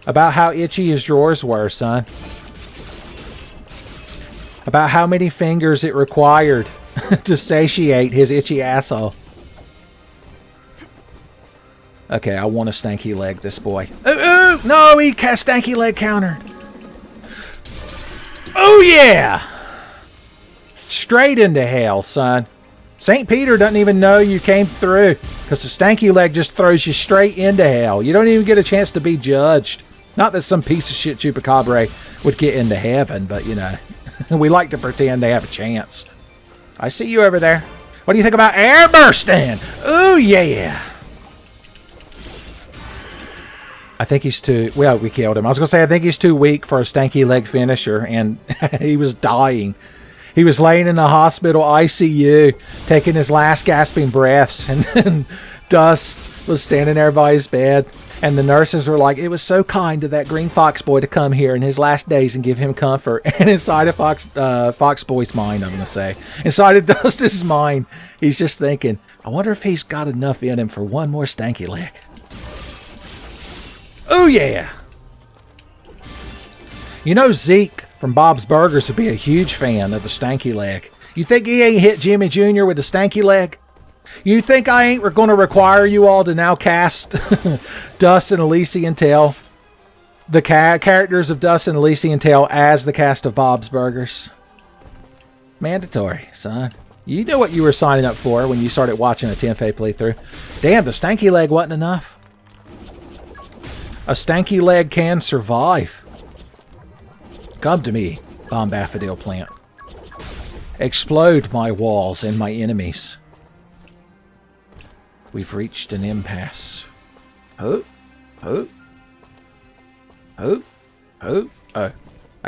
[SPEAKER 2] About how itchy his drawers were, son. About how many fingers it required to satiate his itchy asshole. Okay, I want to stanky leg this boy. Ooh, no, he cast stanky leg counter. Oh, yeah! Straight into hell, son. St. Peter doesn't even know you came through because the stanky leg just throws you straight into hell. You don't even get a chance to be judged. Not that some piece of shit chupacabra would get into heaven, but, you know, we like to pretend they have a chance. I see you over there. What do you think about air bursting? Ooh, yeah. I think he's too... Well, we killed him. I was going to say, I think he's too weak for a stanky leg finisher, and he was dying. He was laying in the hospital ICU, taking his last gasping breaths, and then Dust was standing there by his bed, and the nurses were like, it was so kind of that green fox boy to come here in his last days and give him comfort. And inside of Fox Boy's mind, I'm going to say, inside of Dust's mind, he's just thinking, I wonder if he's got enough in him for one more stanky leg. Oh, yeah. You know Zeke from Bob's Burgers would be a huge fan of the stanky leg. You think he ain't hit Jimmy Jr. with the stanky leg? You think I ain't going to require you all to now cast Dust and Elysian Tail, the characters of Dust and Elysian Tail as the cast of Bob's Burgers? Mandatory, son. You know what you were signing up for when you started watching a Tenfey playthrough. Damn, the stanky leg wasn't enough. A stanky leg can survive. Come to me, Bombafidil plant. Explode my walls and my enemies. We've reached an impasse. Oh. I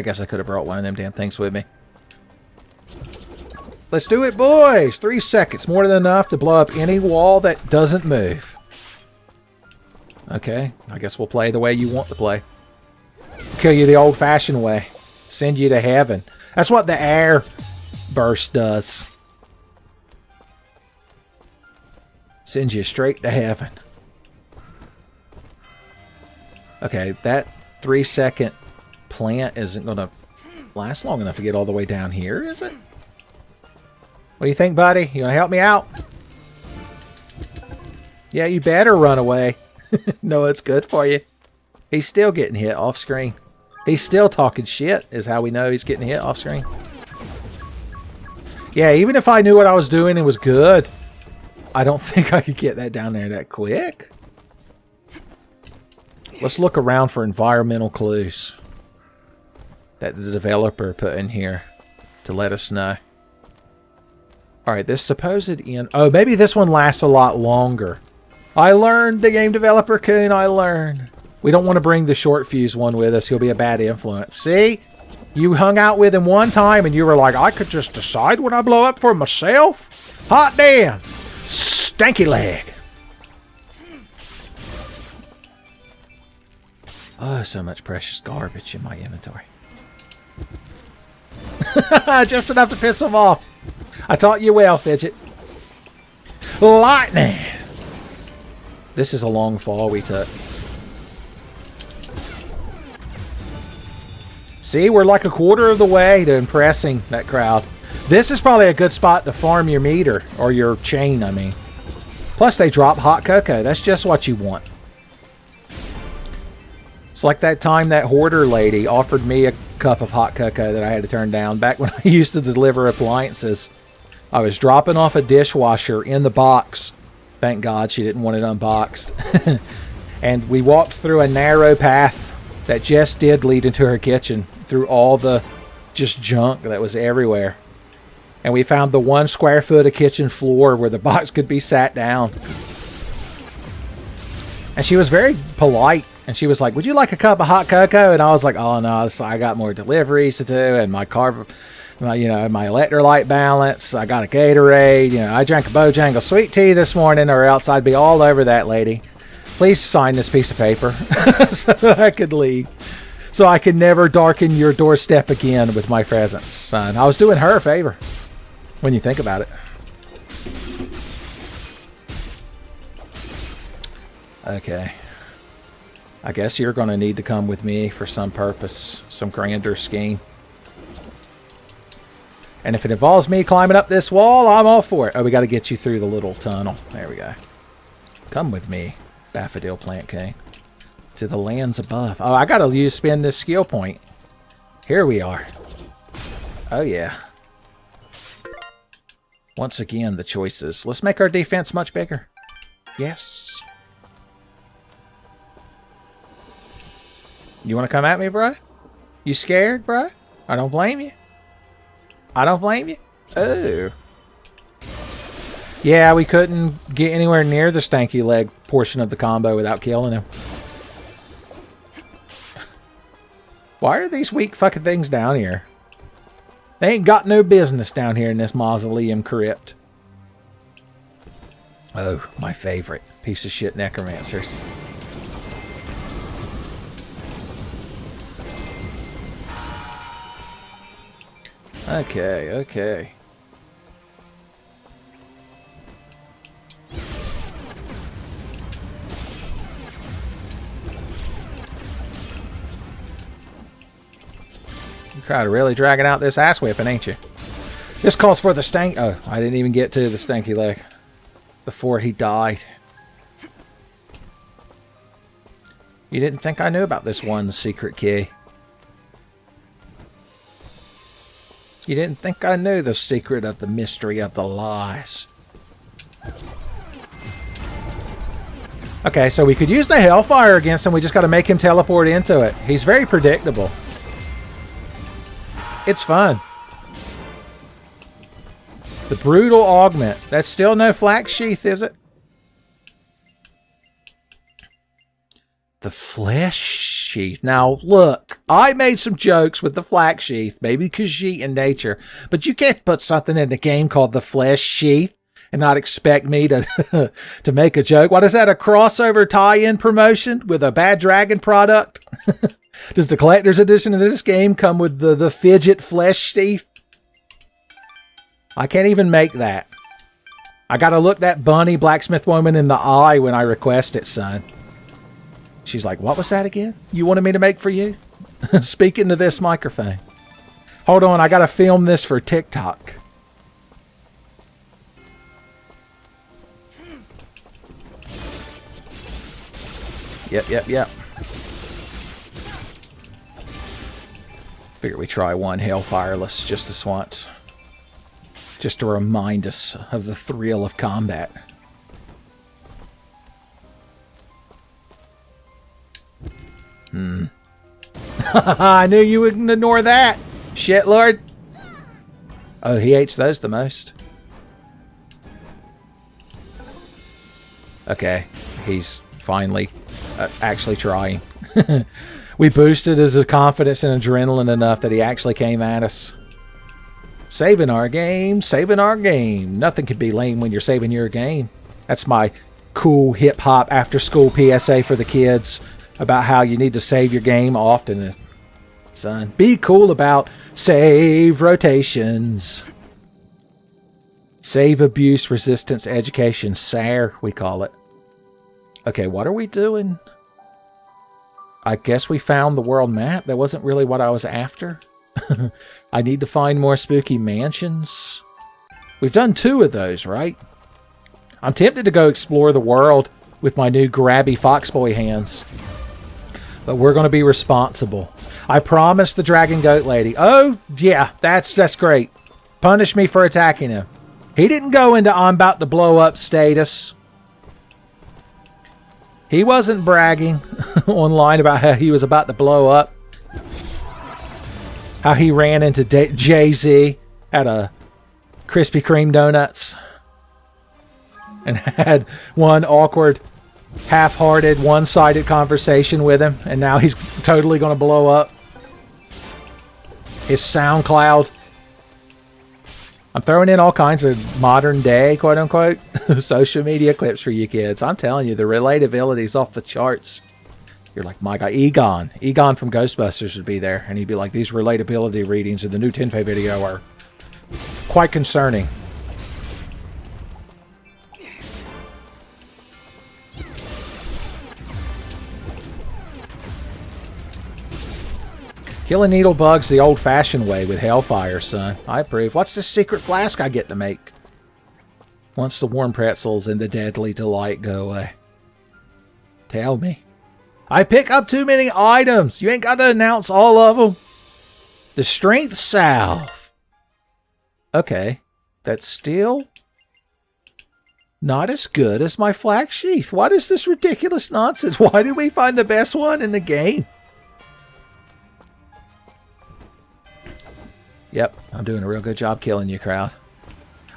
[SPEAKER 2] guess I could have brought one of them damn things with me. Let's do it, boys! 3 seconds. More than enough to blow up any wall that doesn't move. Okay, I guess we'll play the way you want to play. Kill you the old-fashioned way. Send you to heaven. That's what the air burst does. Sends you straight to heaven. Okay, that 3-second plant isn't going to last long enough to get all the way down here, is it? What do you think, buddy? You want to help me out? Yeah, you better run away. No, it's good for you. He's still getting hit off screen. He's still talking shit, is how we know he's getting hit off screen. Yeah, even if I knew what I was doing and was good, I don't think I could get that down there that quick. Let's look around for environmental clues that the developer put in here to let us know. Alright, this supposed end... Oh, maybe this one lasts a lot longer. I learned, the game developer coon, I learned. We don't want to bring the short fuse one with us. He'll be a bad influence. See? You hung out with him one time and you were like, I could just decide when I blow up for myself? Hot damn! Stanky leg! Oh, so much precious garbage in my inventory. Just enough to piss him off. I taught you well, Fidget. Lightning! This is a long fall we took. See, we're like a quarter of the way to impressing that crowd. This is probably a good spot to farm your meter, or your chain, I mean. Plus, they drop hot cocoa. That's just what you want. It's like that time that hoarder lady offered me a cup of hot cocoa that I had to turn down back when I used to deliver appliances. I was dropping off a dishwasher in the box. Thank God she didn't want it unboxed. And we walked through a narrow path that just did lead into her kitchen through all the just junk that was everywhere. And we found the 1 square foot of kitchen floor where the box could be sat down. And she was very polite. And she was like, would you like a cup of hot cocoa? And I was like, oh no, I got more deliveries to do. And my my electrolyte balance. I got a Gatorade. You know, I drank a Bojangles sweet tea this morning, or else I'd be all over that lady. Please sign this piece of paper so that I could leave. So I can never darken your doorstep again with my presence, son. I was doing her a favor when you think about it. Okay. I guess you're going to need to come with me for some purpose, some grander scheme. And if it involves me climbing up this wall, I'm all for it. Oh, we got to get you through the little tunnel. There we go. Come with me, Daffodil Plant King. To the lands above. Oh, I got to spend this skill point. Here we are. Oh, yeah. Once again, the choices. Let's make our defense much bigger. Yes. You want to come at me, bro? You scared, bro? I don't blame you. I don't blame you. Oh. Yeah, we couldn't get anywhere near the stanky leg portion of the combo without killing him. Why are these weak fucking things down here? They ain't got no business down here in this mausoleum crypt. Oh, my favorite. Piece of shit necromancers. Okay, okay. You're kind of really dragging out this ass whipping, ain't you? This calls for the stank. Oh, I didn't even get to the stanky leg before he died. You didn't think I knew about this one secret key. You didn't think I knew the secret of the mystery of the lies. Okay, so we could use the Hellfire against him. We just got to make him teleport into it. He's very predictable. It's fun. The Brutal Augment. That's still no Flax Sheath, is it? The Flesh Sheath. Now, look, I made some jokes with the Flax Sheath, maybe Khajiit in nature, but you can't put something in the game called the Flesh Sheath and not expect me to to make a joke. What is that, a crossover tie-in promotion with a Bad Dragon product? Does the collector's edition of this game come with the Fidget Flesh Sheath? I can't even make that. I gotta look that bunny blacksmith woman in the eye when I request it, son. She's like, what was that again? You wanted me to make for you? Speaking to this microphone. Hold on, I gotta film this for TikTok. Yep. Figure we try one Hellfireless just this once. Just to remind us of the thrill of combat. I knew you wouldn't ignore that, shit lord. Oh, he hates those the most. Okay, he's finally actually trying. We boosted his confidence and adrenaline enough that he actually came at us. Saving our game, saving our game. Nothing could be lame when you're saving your game. That's my cool hip-hop after-school PSA for the kids about how you need to save your game often. Son, be cool about save rotations. Save abuse resistance education. SARE, we call it. Okay, what are we doing? I guess we found the world map. That wasn't really what I was after. I need to find more spooky mansions. We've done 2 of those, right? I'm tempted to go explore the world with my new grabby foxboy hands. But we're going to be responsible. I promised the dragon goat lady. Oh, yeah, that's great. Punish me for attacking him. He didn't go into I'm about to blow up status. He wasn't bragging online about how he was about to blow up. How he ran into Jay-Z at a Krispy Kreme Donuts. And had one awkward, half-hearted, one-sided conversation with him. And now he's totally going to blow up. His SoundCloud I'm throwing in all kinds of modern day, quote unquote, social media clips for you kids. I'm telling you, the relatability is off the charts. You're like, my guy, Egon. Egon from Ghostbusters would be there. And he'd be like, these relatability readings in the new Tenfey video are quite concerning. Killing needle bugs the old-fashioned way with hellfire, son. I approve. What's this secret flask I get to make? Once the warm pretzels and the deadly delight go away. Tell me. I pick up too many items. You ain't got to announce all of them. The strength salve. Okay. That's still not as good as my flax sheath. What is this ridiculous nonsense? Why did we find the best one in the game? Yep, I'm doing a real good job killing you, crowd.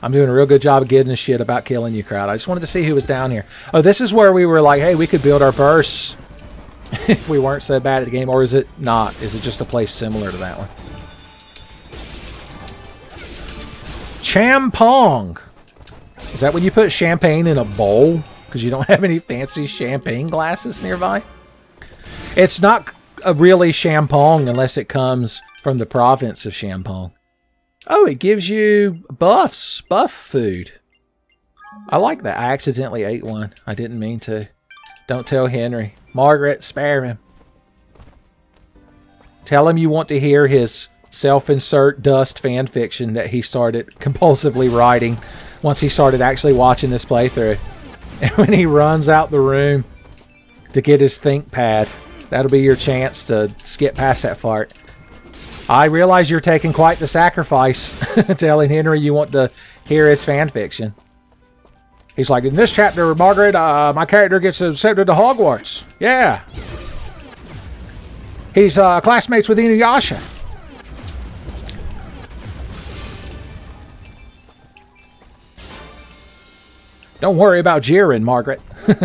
[SPEAKER 2] I'm doing a real good job of getting a shit about killing you, crowd. I just wanted to see who was down here. Oh, this is where we were like, hey, we could build our bursts if we weren't so bad at the game. Or is it not? Is it just a place similar to that one? Champong. Is that when you put champagne in a bowl? Because you don't have any fancy champagne glasses nearby? It's not a really champong unless it comes from the province of Champong. Oh, it gives you buff food. I like that. I accidentally ate one. I didn't mean to. Don't tell Henry. Margaret, spare him. Tell him you want to hear his self-insert dust fan fiction that he started compulsively writing once he started actually watching this playthrough. And when he runs out the room to get his think pad, that'll be your chance to skip past that fart. I realize you're taking quite the sacrifice telling Henry you want to hear his fan fiction. He's like, in this chapter, Margaret, my character gets accepted to Hogwarts. Yeah. He's classmates with Inuyasha. Don't worry about Jiren, Margaret.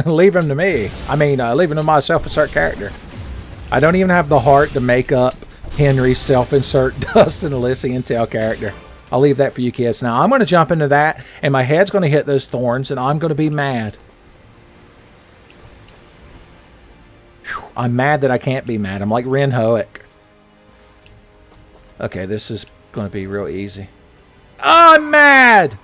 [SPEAKER 2] Leave him to me. I mean, leave him to my self-insert character. I don't even have the heart to make up Henry's self-insert Dustin Elysian tail character. I'll leave that for you kids. Now, I'm going to jump into that, and my head's going to hit those thorns, and I'm going to be mad. Whew, I'm mad that I can't be mad. I'm like Ren Hoek. Okay, this is going to be real easy. I'm mad!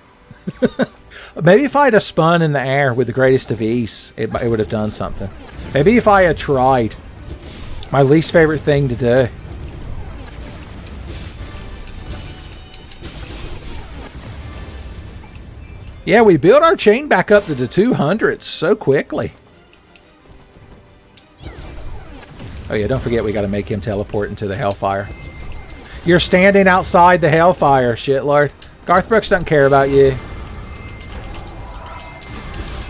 [SPEAKER 2] Maybe if I had a spun in the air with the greatest of ease, it would have done something. Maybe if I had tried. My least favorite thing to do. Yeah, we built our chain back up to the 200s so quickly. Oh yeah, don't forget we got to make him teleport into the Hellfire. You're standing outside the Hellfire, shitlord. Garth Brooks doesn't care about you.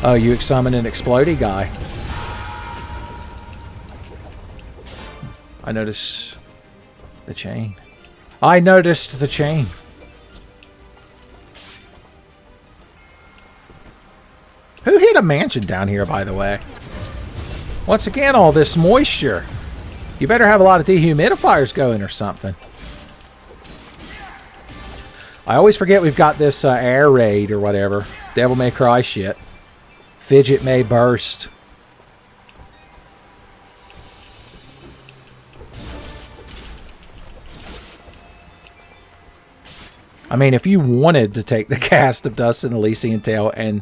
[SPEAKER 2] Oh, you summoned an explodey guy. I noticed the chain. I noticed the chain. Who hit a mansion down here, by the way? Once again, all this moisture. You better have a lot of dehumidifiers going or something. I always forget we've got this air raid or whatever. Devil May Cry shit. Fidget may burst. I mean, if you wanted to take the cast of Dustin Elysian Tale and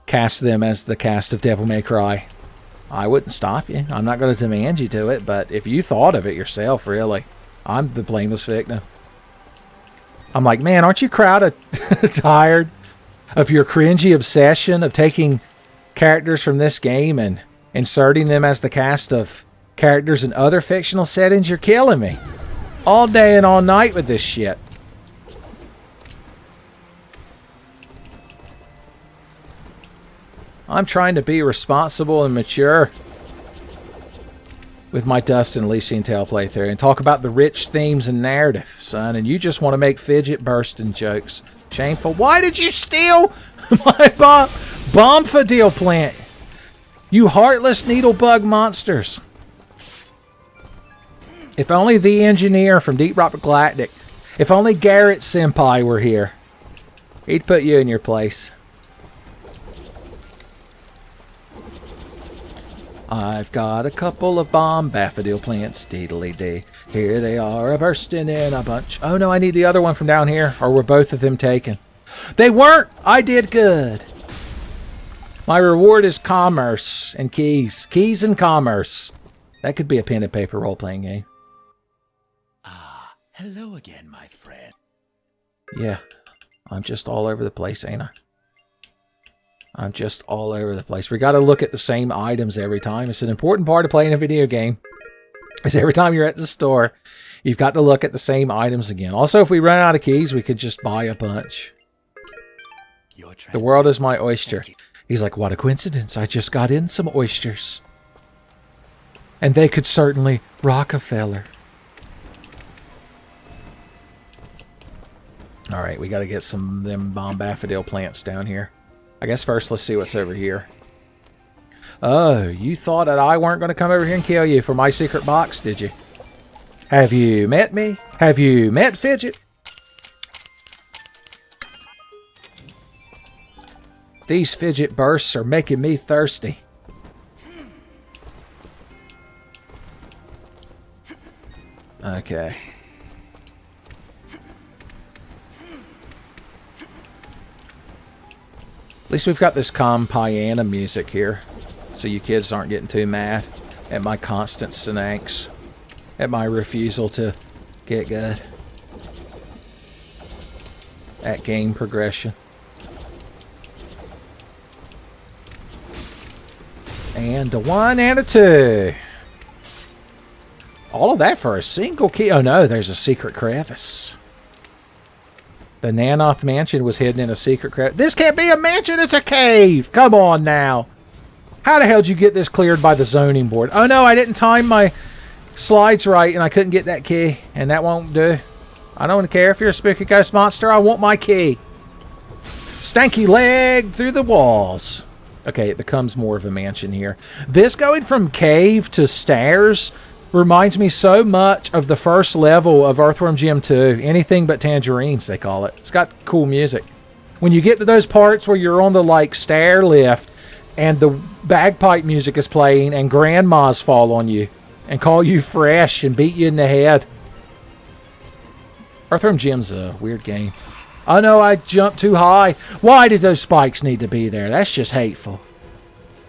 [SPEAKER 2] cast them as the cast of Devil May Cry, I wouldn't stop you. I'm not going to demand you do it, but if you thought of it yourself, really, I'm the blameless victim. I'm like, man, aren't you crowd tired of your cringy obsession of taking characters from this game and inserting them as the cast of characters in other fictional settings? You're killing me. All day and all night with this shit. I'm trying to be responsible and mature with my Dustin Elysian Tale playthrough and talk about the rich themes and narrative, son, and you just want to make Fidget bursting jokes. Shameful. Why did you steal my bombadil plant? You heartless needlebug monsters. If only the engineer from Deep Rock Galactic, if only Garrett Senpai were here. He'd put you in your place. I've got a couple of bomb daffodil plants, deedly-dee. Here they are, a-bursting in a bunch. Oh no, I need the other one from down here, or were both of them taken? They weren't! I did good! My reward is commerce and keys. Keys and commerce. That could be a pen and paper role-playing game.
[SPEAKER 10] Ah, hello again, my friend.
[SPEAKER 2] Yeah, I'm just all over the place, ain't I? I'm just all over the place. We got to look at the same items every time. It's an important part of playing a video game. Is every time you're at the store, you've got to look at the same items again. Also, if we run out of keys, we could just buy a bunch. The world is my oyster. He's like, what a coincidence. I just got in some oysters. And they could certainly Rockefeller. Alright, we got to get some of them bomb daffodil plants down here. I guess first let's see what's over here. Oh, you thought that I weren't going to come over here and kill you for my secret box, did you? Have you met me? Have you met Fidget? These Fidget bursts are making me thirsty. Okay. At least we've got this calm piano music here, so you kids aren't getting too mad at my constant snanks, at my refusal to get good at game progression. And a 1 and a 2. All of that for a single key. Oh no, there's a secret crevice. The Nanoth mansion was hidden in a secret crevice. This can't be a mansion, it's a cave! Come on now. How the hell did you get this cleared by the zoning board? Oh no, I didn't time my slides right and I couldn't get that key. And that won't do. I don't care if you're a spooky ghost monster, I want my key. Stanky leg through the walls. Okay, it becomes more of a mansion here. This going from cave to stairs reminds me so much of the first level of Earthworm Jim 2. Anything but tangerines, they call it. It's got cool music. When you get to those parts where you're on the, like, stair lift and the bagpipe music is playing and grandmas fall on you and call you fresh and beat you in the head. Earthworm Jim's a weird game. Oh no, I jumped too high. Why did those spikes need to be there? That's just hateful.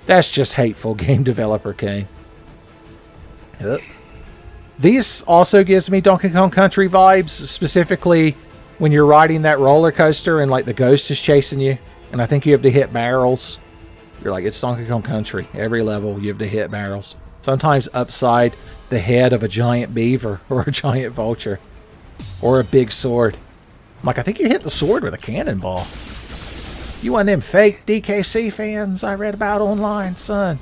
[SPEAKER 2] That's just hateful, game developer Kane. Yep. This also gives me Donkey Kong Country vibes, specifically when you're riding that roller coaster and like the ghost is chasing you, and I think you have to hit barrels. You're like, it's Donkey Kong Country. Every level you have to hit barrels. Sometimes upside the head of a giant beaver or a giant vulture or a big sword. I'm like, I think you hit the sword with a cannonball. You one of them fake DKC fans I read about online, son.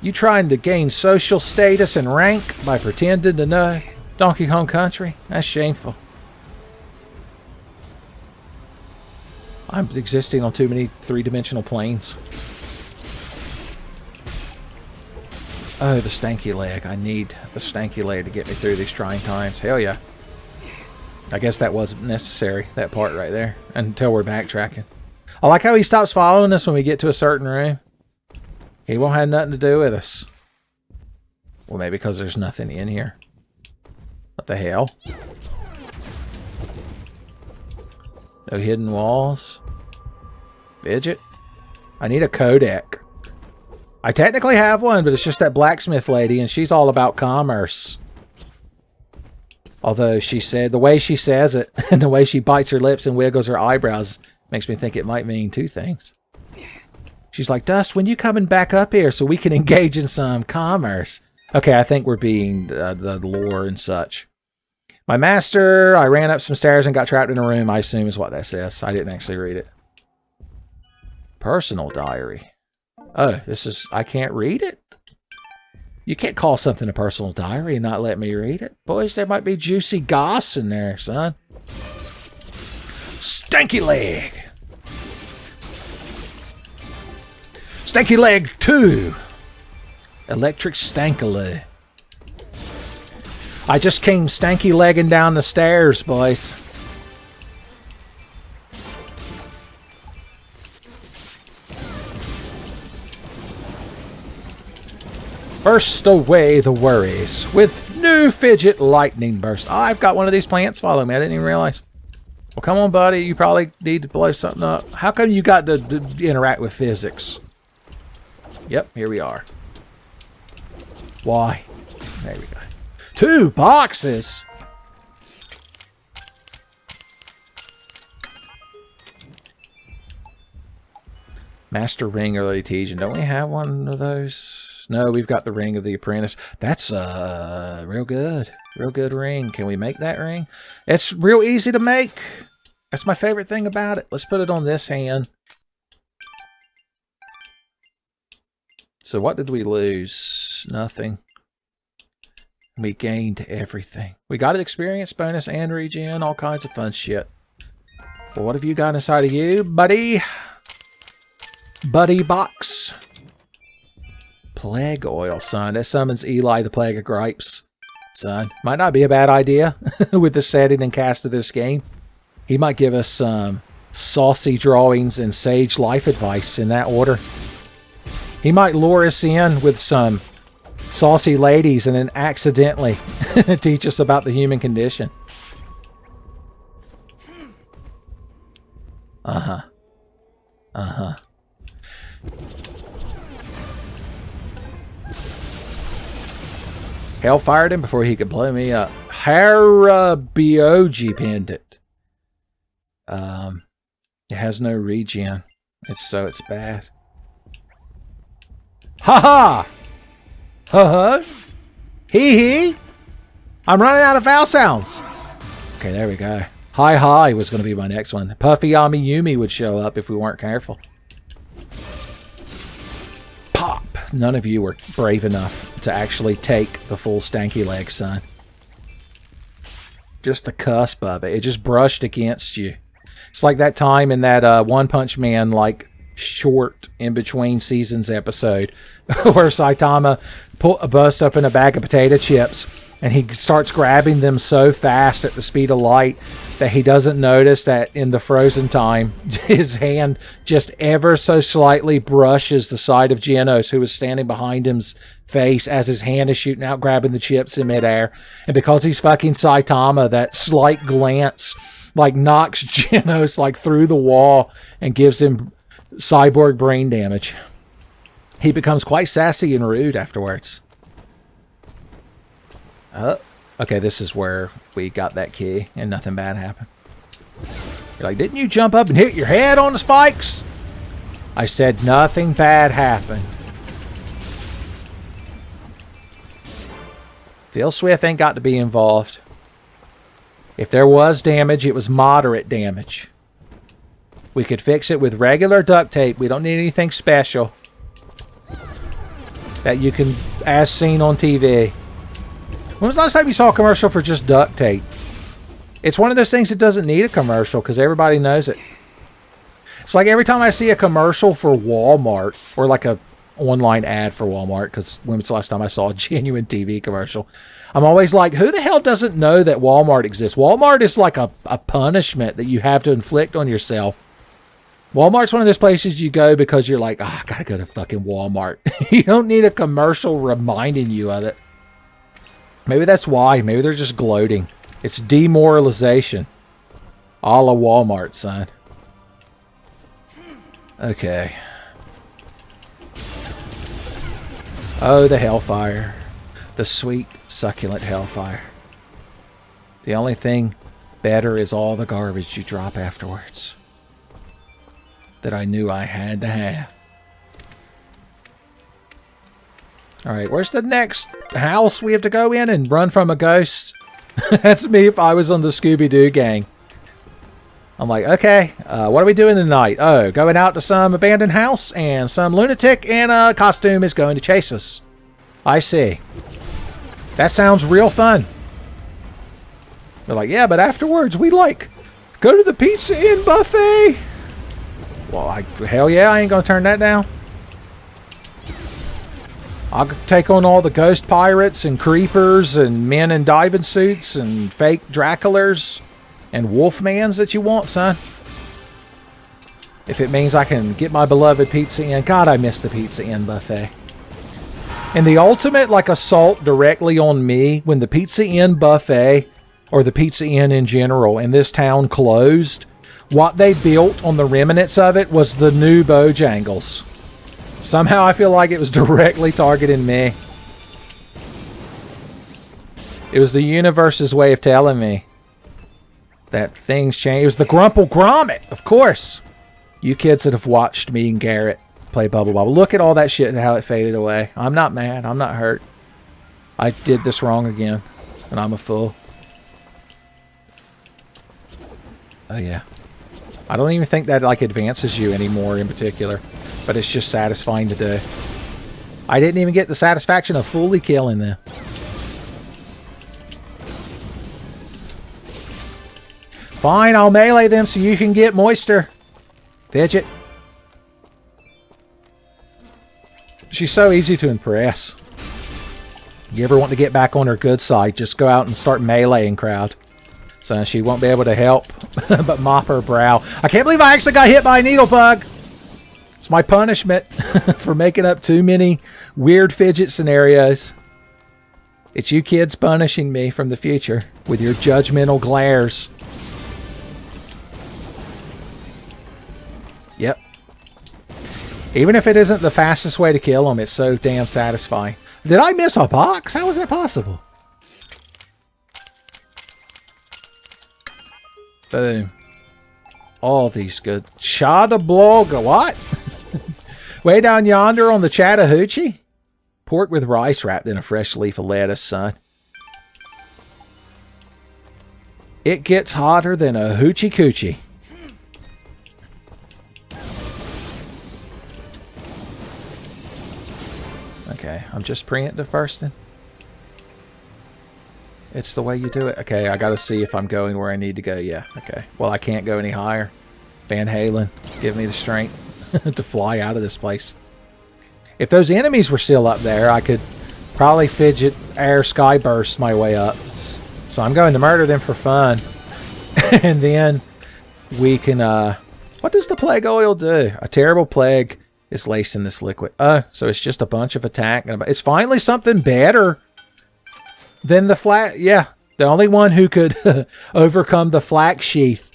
[SPEAKER 2] You trying to gain social status and rank by pretending to know Donkey Kong Country? That's shameful. I'm existing on too many three-dimensional planes. Oh, the stanky leg. I need the stanky leg to get me through these trying times. Hell yeah. I guess that wasn't necessary, that part right there, until we're backtracking. I like how he stops following us when we get to a certain room. He won't have nothing to do with us. Well, maybe because there's nothing in here. What the hell? No hidden walls. Fidget? I need a codec. I technically have one, but it's just that blacksmith lady, and she's all about commerce. Although she said, the way she says it, and the way she bites her lips and wiggles her eyebrows, makes me think it might mean two things. She's like, Dust, when you coming back up here so we can engage in some commerce? Okay, I think we're being the lore and such. My master, I ran up some stairs and got trapped in a room, I assume is what that says. I didn't actually read it. Personal diary. Oh, this is, I can't read it? You can't call something a personal diary and not let me read it. Boys, there might be juicy goss in there, son. Stanky leg. Stanky leg 2. Electric stankaloo. I just came stanky legging down the stairs, boys. Burst away the worries with new Fidget lightning burst. Oh, I've got one of these plants follow me. I didn't even realize. Well, come on, buddy. You probably need to blow something up. How come you got to interact with physics? Yep, here we are. Why? There we go. 2 boxes! Master Ring Early Teaching. Don't we have one of those? No, we've got the Ring of the Apprentice. That's real good. Real good ring. Can we make that ring? It's real easy to make. That's my favorite thing about it. Let's put it on this hand. So what did we lose? Nothing. We gained everything. We got an experience bonus and regen. All kinds of fun shit. Well, what have you got inside of you, buddy? Buddy box. Plague oil, son. That summons Eli the Plague of Gripes. Son, might not be a bad idea with the setting and cast of this game. He might give us some saucy drawings and sage life advice in that order. He might lure us in with some saucy ladies and then accidentally teach us about the human condition. Uh-huh. Uh-huh. Hell fired him before he could blow me up. Harabioji pendant. It has no regen. It's bad. Ha ha! Ha ha! Hee hee! I'm running out of vowel sounds. Okay, there we go. Hi hi was going to be my next one. Puffy Yami Yumi would show up if we weren't careful. Pop! None of you were brave enough to actually take the full stanky leg, son. Just the cusp of it. It just brushed against you. It's like that time in that One Punch Man, like, short in between seasons episode where Saitama busts up in a bag of potato chips and he starts grabbing them so fast at the speed of light that he doesn't notice that in the frozen time his hand just ever so slightly brushes the side of Genos, who is standing behind him's face as his hand is shooting out grabbing the chips in midair. And because he's fucking Saitama, that slight glance like knocks Genos like through the wall and gives him cyborg brain damage. He becomes quite sassy and rude afterwards. Okay, this is where we got that key and nothing bad happened. You're like, didn't you jump up and hit your head on the spikes? I said nothing bad happened. Phil Swift ain't got to be involved. If there was damage, it was moderate damage. We could fix it with regular duct tape. We don't need anything special that you can, as seen on TV. When was the last time you saw a commercial for just duct tape? It's one of those things that doesn't need a commercial because everybody knows it. It's like every time I see a commercial for Walmart or like a online ad for Walmart, because when was the last time I saw a genuine TV commercial? I'm always like, who the hell doesn't know that Walmart exists? Walmart is like a punishment that you have to inflict on yourself. Walmart's one of those places you go because you're like, I gotta go to fucking Walmart. You don't need a commercial reminding you of it. Maybe that's why. Maybe they're just gloating. It's demoralization. A la Walmart, son. Okay. Oh, the hellfire. The sweet, succulent hellfire. The only thing better is all the garbage you drop afterwards. That I knew I had to have. Alright, where's the next house we have to go in and run from a ghost? That's me if I was on the Scooby-Doo gang. I'm like, okay, what are we doing tonight? Oh, going out to some abandoned house and some lunatic in a costume is going to chase us. I see. That sounds real fun. They're like, yeah, but afterwards we like go to the Pizza Inn buffet. Well, hell yeah, I ain't gonna turn that down. I'll take on all the ghost pirates and creepers and men in diving suits and fake Draculars and Wolfmans that you want, son. If it means I can get my beloved Pizza Inn. God, I miss the Pizza Inn buffet. And the ultimate, like, assault directly on me, when the Pizza Inn buffet, or the Pizza Inn in general, in this town closed, what they built on the remnants of it was the new Bojangles. Somehow I feel like it was directly targeting me. It was the universe's way of telling me that things change. It was the Grumple Grommet, of course. You kids that have watched me and Garrett play Bubble Bobble, look at all that shit and how it faded away. I'm not mad. I'm not hurt. I did this wrong again, and I'm a fool. Oh, yeah. I don't even think that, like, advances you anymore in particular, but it's just satisfying to do. I didn't even get the satisfaction of fully killing them. Fine, I'll melee them so you can get moister. Fidget. She's so easy to impress. You ever want to get back on her good side, just go out and start meleeing crowd. So she won't be able to help but mop her brow. I can't believe I actually got hit by a needle bug. It's my punishment for making up too many weird Fidget scenarios. It's you kids punishing me from the future with your judgmental glares. Yep. Even if it isn't the fastest way to kill them, it's so damn satisfying. Did I miss a box? How is that possible? Boom. All these good. Chattablog. What? Way down yonder on the Chattahoochee? Pork with rice wrapped in a fresh leaf of lettuce, son. It gets hotter than a hoochie coochie. Okay, I'm just preemptive bursting. It's the way you do it. Okay, I gotta see if I'm going where I need to go. Yeah, okay. Well, I can't go any higher. Van Halen, give me the strength to fly out of this place. If those enemies were still up there, I could probably Fidget air sky burst my way up. So I'm going to murder them for fun. And then we can, what does the plague oil do? A terrible plague is laced in this liquid. So it's just a bunch of attack. It's finally something better than the flat. Yeah, the only one who could overcome the flax sheath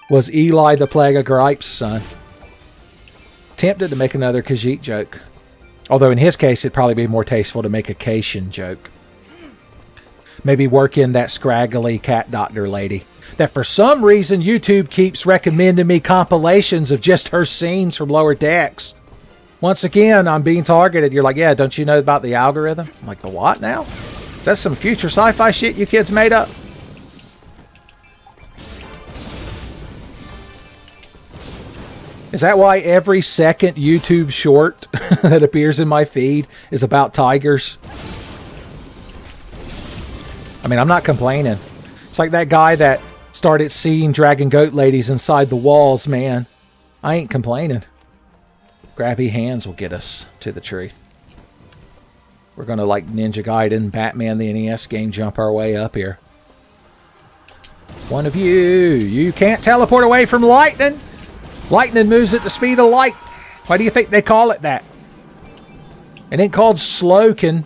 [SPEAKER 2] was Eli the Plague of Gripes' son. Tempted to make another Khajiit joke. Although in his case, it'd probably be more tasteful to make a Cation joke. Maybe work in that scraggly cat doctor lady that for some reason YouTube keeps recommending me compilations of just her scenes from Lower Decks. Once again, I'm being targeted. You're like, yeah, don't you know about the algorithm? I'm like, the what now? Is that some future sci-fi shit you kids made up? Is that why every second YouTube short that appears in my feed is about tigers? I mean, I'm not complaining. It's like that guy that started seeing dragon goat ladies inside the walls, man. I ain't complaining. Grabby hands will get us to the truth. We're going to, like Ninja Gaiden, Batman the NES game, jump our way up here. One of you. You can't teleport away from lightning. Lightning moves at the speed of light. Why do you think they call it that? It ain't called Slowkin.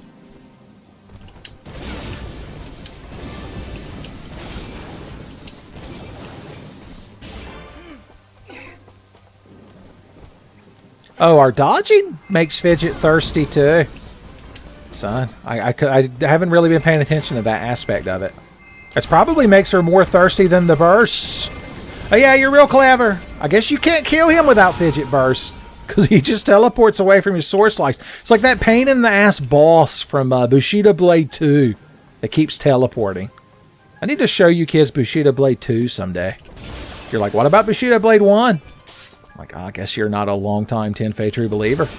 [SPEAKER 2] Oh, our dodging makes Fidget thirsty too. Son, I haven't really been paying attention to that aspect of it. It probably makes her more thirsty than the bursts. Oh yeah, you're real clever. I guess you can't kill him without Fidget Burst, because he just teleports away from your sword slice. It's like that pain in the ass boss from Bushido Blade 2 that keeps teleporting. I need to show you kids Bushido Blade 2 someday. You're like, what about Bushido Blade 1? I'm like, I guess you're not a long-time Tenfey true believer.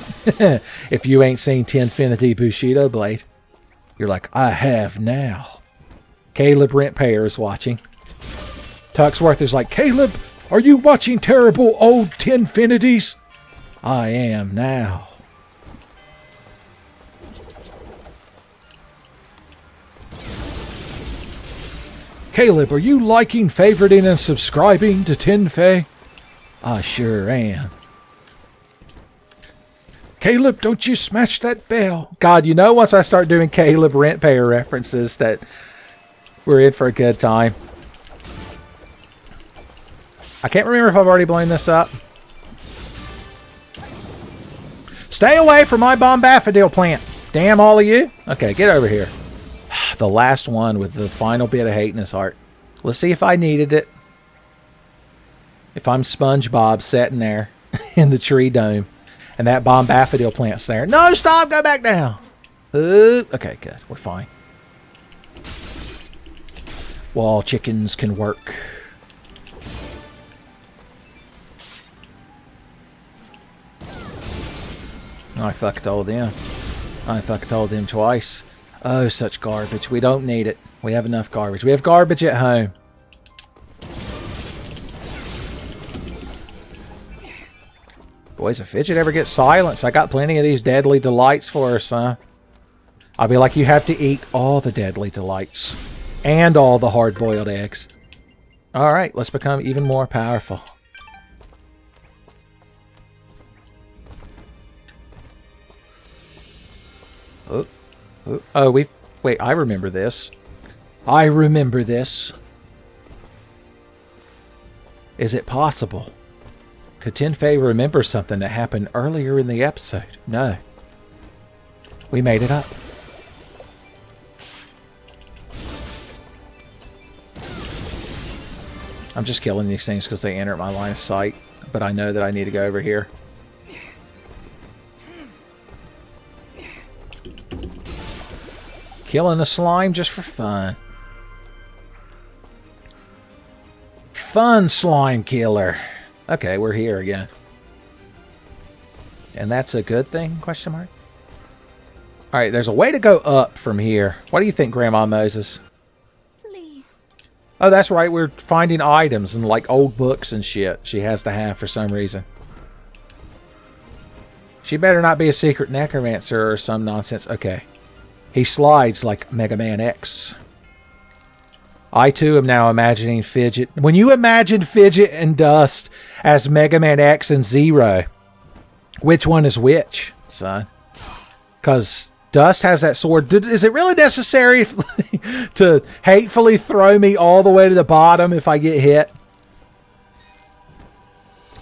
[SPEAKER 2] If you ain't seen Tenfinity Bushido Blade. You're like, I have now. Caleb Rentpayer is watching. Tuxworth is like, Caleb, are you watching terrible old Tenfinities? I am now. Caleb, are you liking, favoriting, and subscribing to Tenfey? I sure am. Caleb, don't you smash that bell. God, you know once I start doing Caleb rent payer references that we're in for a good time. I can't remember if I've already blown this up. Stay away from my bombafidil plant. Damn all of you. Okay, get over here. The last one with the final bit of hate in his heart. Let's see if I needed it. If I'm SpongeBob sitting there in the tree dome and that bombafidil plant's there. No, stop, go back down. Okay, good, we're fine. Wall chickens can work. I fucking told them. I fucking told them twice. Oh, such garbage. We don't need it. We have enough garbage. We have garbage at home. Boys, if Fidget ever gets silenced, I got plenty of these deadly delights for her, son. I'll be like, you have to eat all the deadly delights. And all the hard-boiled eggs. Alright, let's become even more powerful. Oh, we've... Wait, I remember this. I remember this. Is it possible? Could Tenfey remember something that happened earlier in the episode? No. We made it up. I'm just killing these things because they enter my line of sight, but I know that I need to go over here. Killing the slime just for fun. Fun slime killer. Okay, we're here again. And that's a good thing? Question mark. Alright, there's a way to go up from here. What do you think, Grandma Moses?
[SPEAKER 12] Please.
[SPEAKER 2] Oh, that's right. We're finding items and like old books and shit she has to have for some reason. She better not be a secret necromancer or some nonsense. Okay. He slides like Mega Man X. I too am now imagining Fidget. When you imagine Fidget and Dust as Mega Man X and Zero, which one is which, son? Because Dust has that sword. Is it really necessary to hatefully throw me all the way to the bottom if I get hit?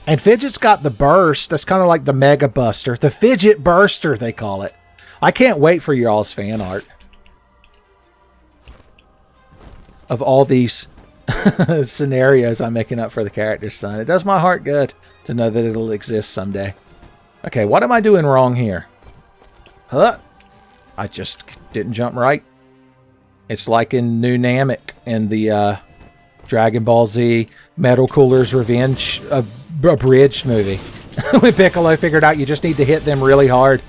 [SPEAKER 2] And Fidget's got the burst. That's kind of like the Mega Buster. The Fidget Burster, they call it. I can't wait for y'all's fan art of all these scenarios I'm making up for the characters, son. It does my heart good to know that it'll exist someday. Okay, what am I doing wrong here? Huh? I just didn't jump right. It's like in New Namek in the Dragon Ball Z Metal Cooler's Revenge abridged movie. When Piccolo figured out you just need to hit them really hard.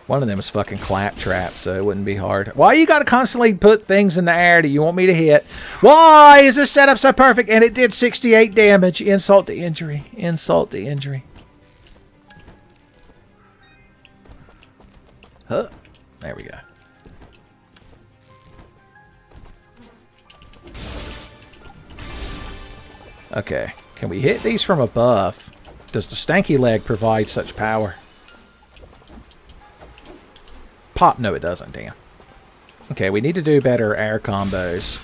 [SPEAKER 2] One of them is fucking Claptrap, so it wouldn't be hard. Why you gotta constantly put things in the air that you want me to hit? Why is this setup so perfect? And it did 68 damage. Insult to injury. Insult to injury. Huh. There we go. Okay. Can we hit these from above? Does the stanky leg provide such power? Pop. No, it doesn't. Damn. Okay, we need to do better air combos.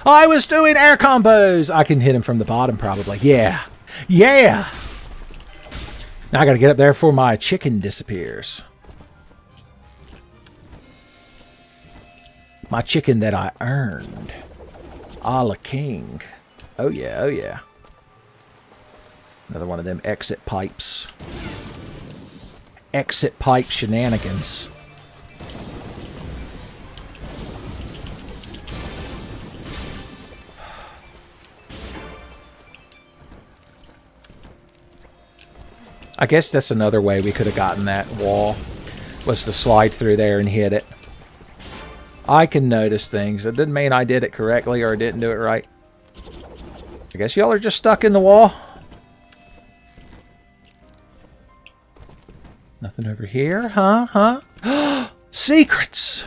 [SPEAKER 2] I was doing air combos! I can hit him from the bottom, probably. Yeah. Yeah! Now I gotta get up there before my chicken disappears. My chicken that I earned. A la king. Oh yeah, oh yeah. Another one of them exit pipes. Exit pipe shenanigans. I guess that's another way we could have gotten that wall, was to slide through there and hit it. I can notice things. It doesn't mean I did it correctly or didn't do it right. I guess y'all are just stuck in the wall. Nothing over here, huh? Huh? Secrets!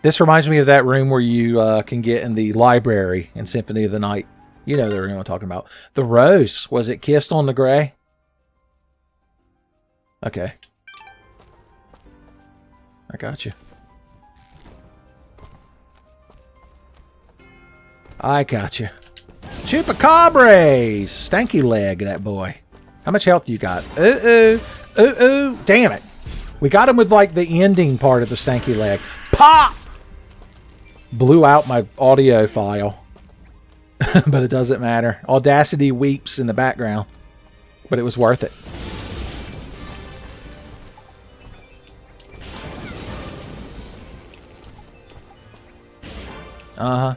[SPEAKER 2] This reminds me of that room where you can get in the library in Symphony of the Night. You know the ring I'm talking about. The rose. Was it kissed on the gray? Okay. I got you. I got you. Chupacabras! Stanky leg, that boy. How much health you got? Ooh. Damn it. We got him with, like, the ending part of the stanky leg. Pop! Blew out my audio file. But it doesn't matter. Audacity weeps in the background. But it was worth it. Uh-huh.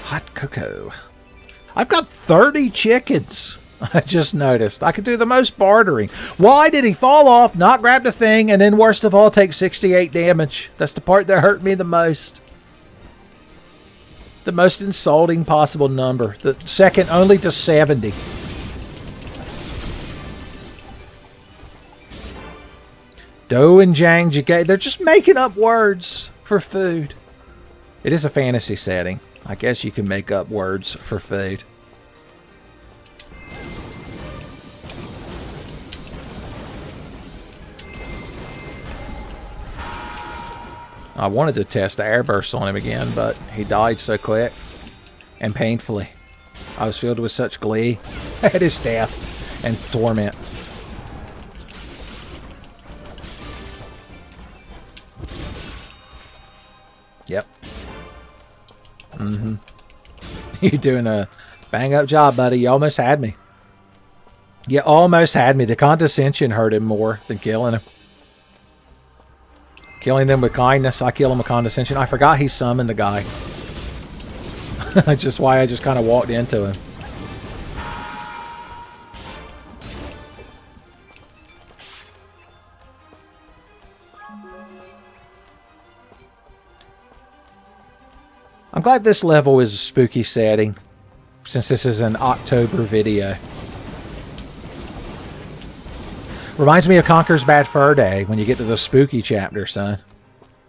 [SPEAKER 2] Hot cocoa. I've got 30 chickens. I just noticed. I could do the most bartering. Why did he fall off, not grab the thing, and then worst of all, take 68 damage? That's the part that hurt me the most. The most insulting possible number. The second only to 70. Do and Jang Jagay. They're just making up words for food. It is a fantasy setting. I guess you can make up words for food. I wanted to test the airburst on him again, but he died so quick and painfully. I was filled with such glee at his death and torment. Yep. You're doing a bang-up job, buddy. You almost had me. You almost had me. The condescension hurt him more than killing him. Killing them with kindness, I kill him with condescension. I forgot he summoned the guy. That's just why I just kind of walked into him. I'm glad this level is a spooky setting, since this is an October video. Reminds me of Conker's Bad Fur Day when you get to the spooky chapter, son.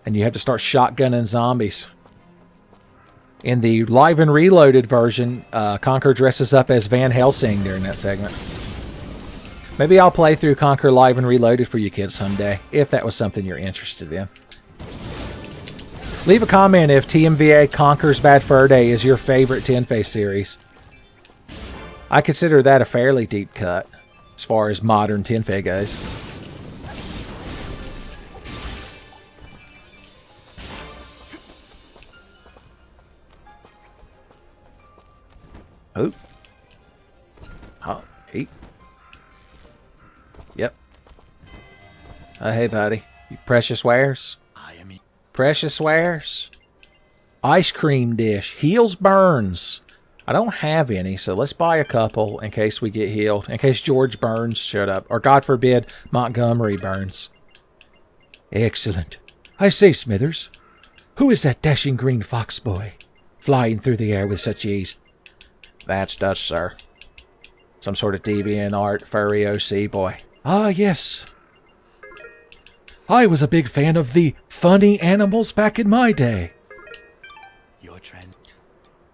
[SPEAKER 2] And you have to start shotgunning zombies. In the Live and Reloaded version, Conker dresses up as Van Helsing during that segment. Maybe I'll play through Conker Live and Reloaded for you kids someday, if that was something you're interested in. Leave a comment if TMVA Conker's Bad Fur Day is your favorite Tenfey series. I consider that a fairly deep cut, as far as modern Tenfey goes. Oh. Oh, hey. Yep. Hey, buddy. You precious wares? Precious wares. Ice cream dish. Heals burns. I don't have any, so let's buy a couple in case we get healed. In case George Burns showed up. Or, God forbid, Montgomery Burns. Excellent. I say, Smithers, who is that dashing green fox boy, flying through the air with such ease? That's Dutch, sir. Some sort of deviant art, furry OC boy. Ah, yes. I was a big fan of the funny animals back in my day.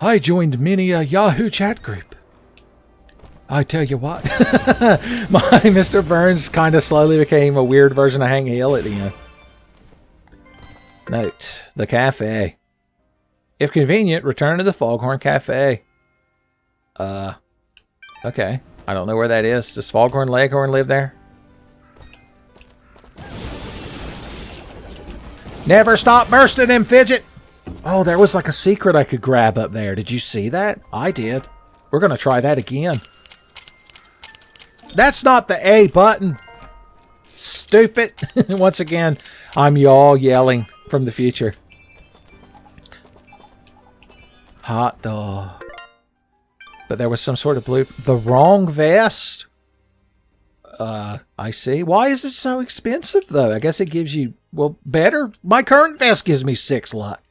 [SPEAKER 2] I joined many a Yahoo chat group. I tell you what, my Mr. Burns kind of slowly became a weird version of Hank Hill at the end. Note, the cafe. If convenient, return to the Foghorn Cafe. Okay. I don't know where that is. Does Foghorn Leghorn live there? Never stop bursting him, Fidget! Oh, there was like a secret I could grab up there. Did you see that? I did. We're going to try that again. That's not the A button. Stupid. Once again, I'm y'all yelling from the future. Hot dog. But there was some sort of blue... The wrong vest? I see. Why is it so expensive, though? I guess it gives you... Well, better. My current vest gives me 6 luck.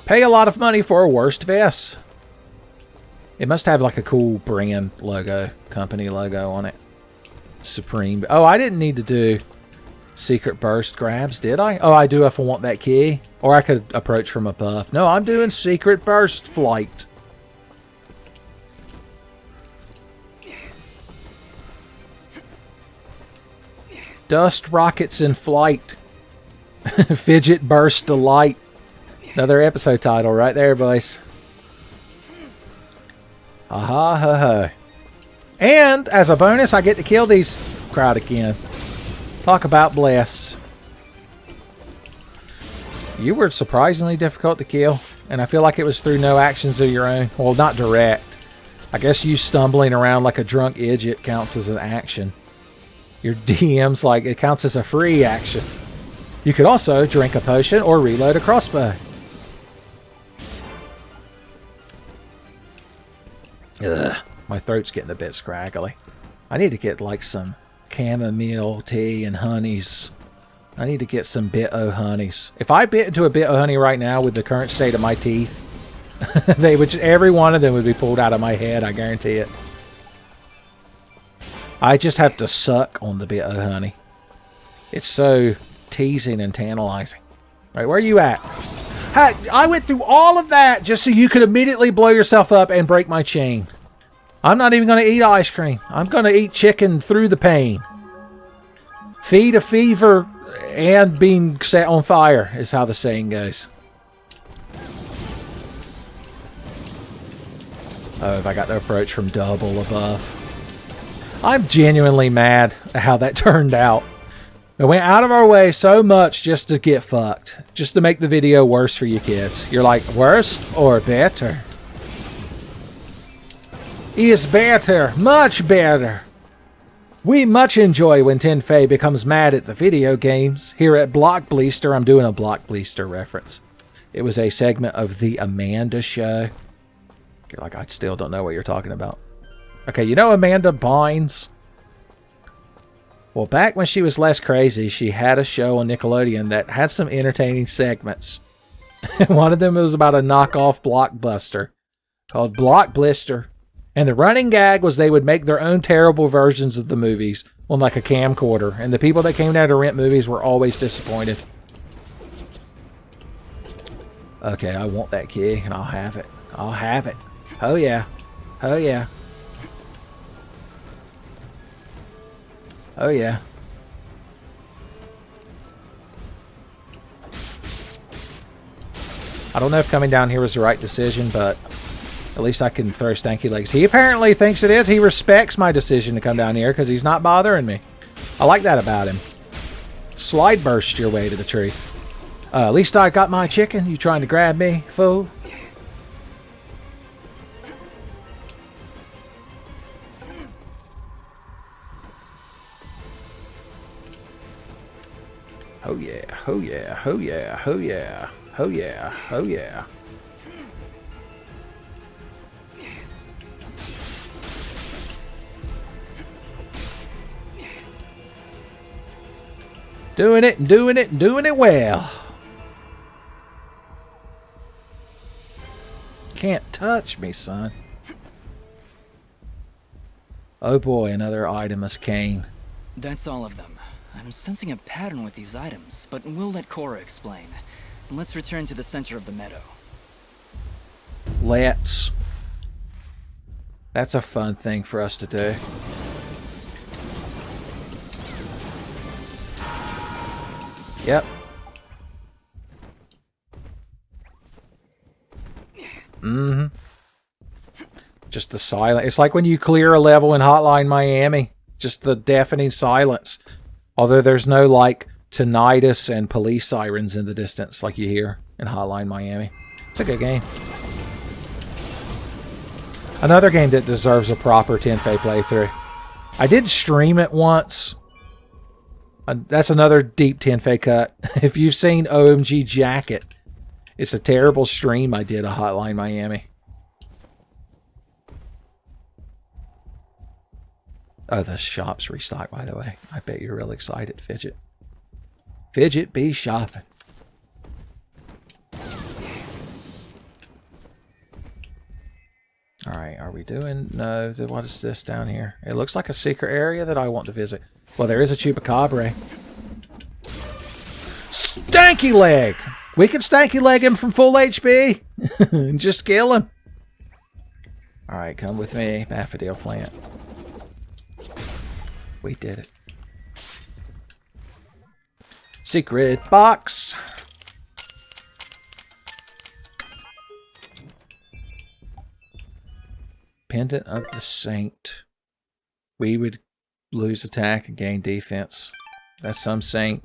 [SPEAKER 2] Pay a lot of money for a worst vest. It must have like a cool brand logo, company logo on it. Supreme. Oh, I didn't need to do Secret burst grabs, did I? Oh, I do if I want that key. Or I could approach from above. No, I'm doing secret burst flight. Dust rockets in flight. Fidget burst delight. Another episode title right there, boys. Aha, ha, ha. And as a bonus, I get to kill these crowd again. Talk about bless. You were surprisingly difficult to kill, and I feel like it was through no actions of your own. Well, not direct. I guess you stumbling around like a drunk idiot counts as an action. Your DM's like it counts as a free action. You could also drink a potion or reload a crossbow. Ugh, my throat's getting a bit scraggly. I need to get like some chamomile tea and honeys. I need to get some bit-o honeys. If I bit into a bit-o honey right now with the current state of my teeth, they would every one of them would be pulled out of my head, I guarantee it. I just have to suck on the bit-o honey. It's so teasing and tantalizing. Right, where are you at? Hey, I went through all of that just so you could immediately blow yourself up and break my chain. I'm not even going to eat ice cream. I'm going to eat chicken through the pain. Feed a fever and being set on fire is how the saying goes. Oh, if I got the approach from double above. I'm genuinely mad at how that turned out. We went out of our way so much just to get fucked. Just to make the video worse for you kids. You're like, worse or better? Is better. Much better. We much enjoy when Tenfey becomes mad at the video games. Here at Block Bleaster, I'm doing a Block Bleaster reference. It was a segment of the Amanda Show. You're like, I still don't know what you're talking about. Okay, you know Amanda Bynes? Well, back when she was less crazy, she had a show on Nickelodeon that had some entertaining segments. One of them was about a knockoff blockbuster called Block Blister. And the running gag was they would make their own terrible versions of the movies on like a camcorder. And the people that came down to rent movies were always disappointed. Okay, I want that key and I'll have it. I'll have it. Oh yeah. Oh yeah. Oh yeah. I don't know if coming down here was the right decision, but at least I can throw stanky legs. He apparently thinks it is. He respects my decision to come down here because he's not bothering me. I like that about him. Slide burst your way to the tree. At least I got my chicken. You trying to grab me, fool? Oh yeah, oh yeah, oh yeah, oh yeah, oh yeah, oh yeah. Doing it and doing it and doing it well. Can't touch me, son. Oh boy, another item is cane.
[SPEAKER 4] That's all of them. I'm sensing a pattern with these items, but we'll let Cora explain. Let's return to the center of the meadow.
[SPEAKER 2] Let's. That's a fun thing for us to do. Yep. Mm-hmm. Just the silence. It's like when you clear a level in Hotline Miami. Just the deafening silence. Although there's no, like, tinnitus and police sirens in the distance like you hear in Hotline Miami. It's a good game. Another game that deserves a proper Tenfey playthrough. I did stream it once. That's another deep Tenfey cut. If you've seen OMG Jacket, it's a terrible stream I did of Hotline Miami. Oh, the shop's restocked, by the way. I bet you're real excited, Fidget. Fidget be shopping. Alright, are we doing... No, what is this down here? It looks like a secret area that I want to visit. Well, there is a Chupacabra. Stanky leg! We can stanky leg him from full HP and just kill him. Alright, come with me. Daffodil plant. We did it. Secret box. Pendant of the Saint. We would lose attack and gain defense. That's some saint.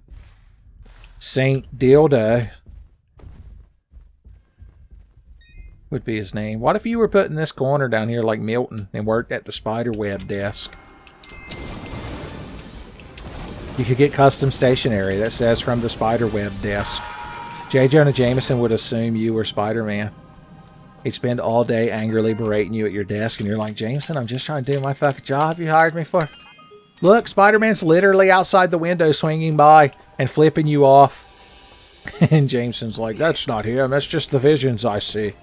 [SPEAKER 2] Saint Dildo would be his name. What if you were put in this corner down here like Milton and worked at the spiderweb desk? You could get custom stationery that says from the spiderweb desk. J. Jonah Jameson would assume you were Spider-Man. He'd spend all day angrily berating you at your desk and you're like, Jameson, I'm just trying to do my fucking job you hired me for. Look, Spider-Man's literally outside the window swinging by and flipping you off. And Jameson's like, that's not him. That's just the visions I see.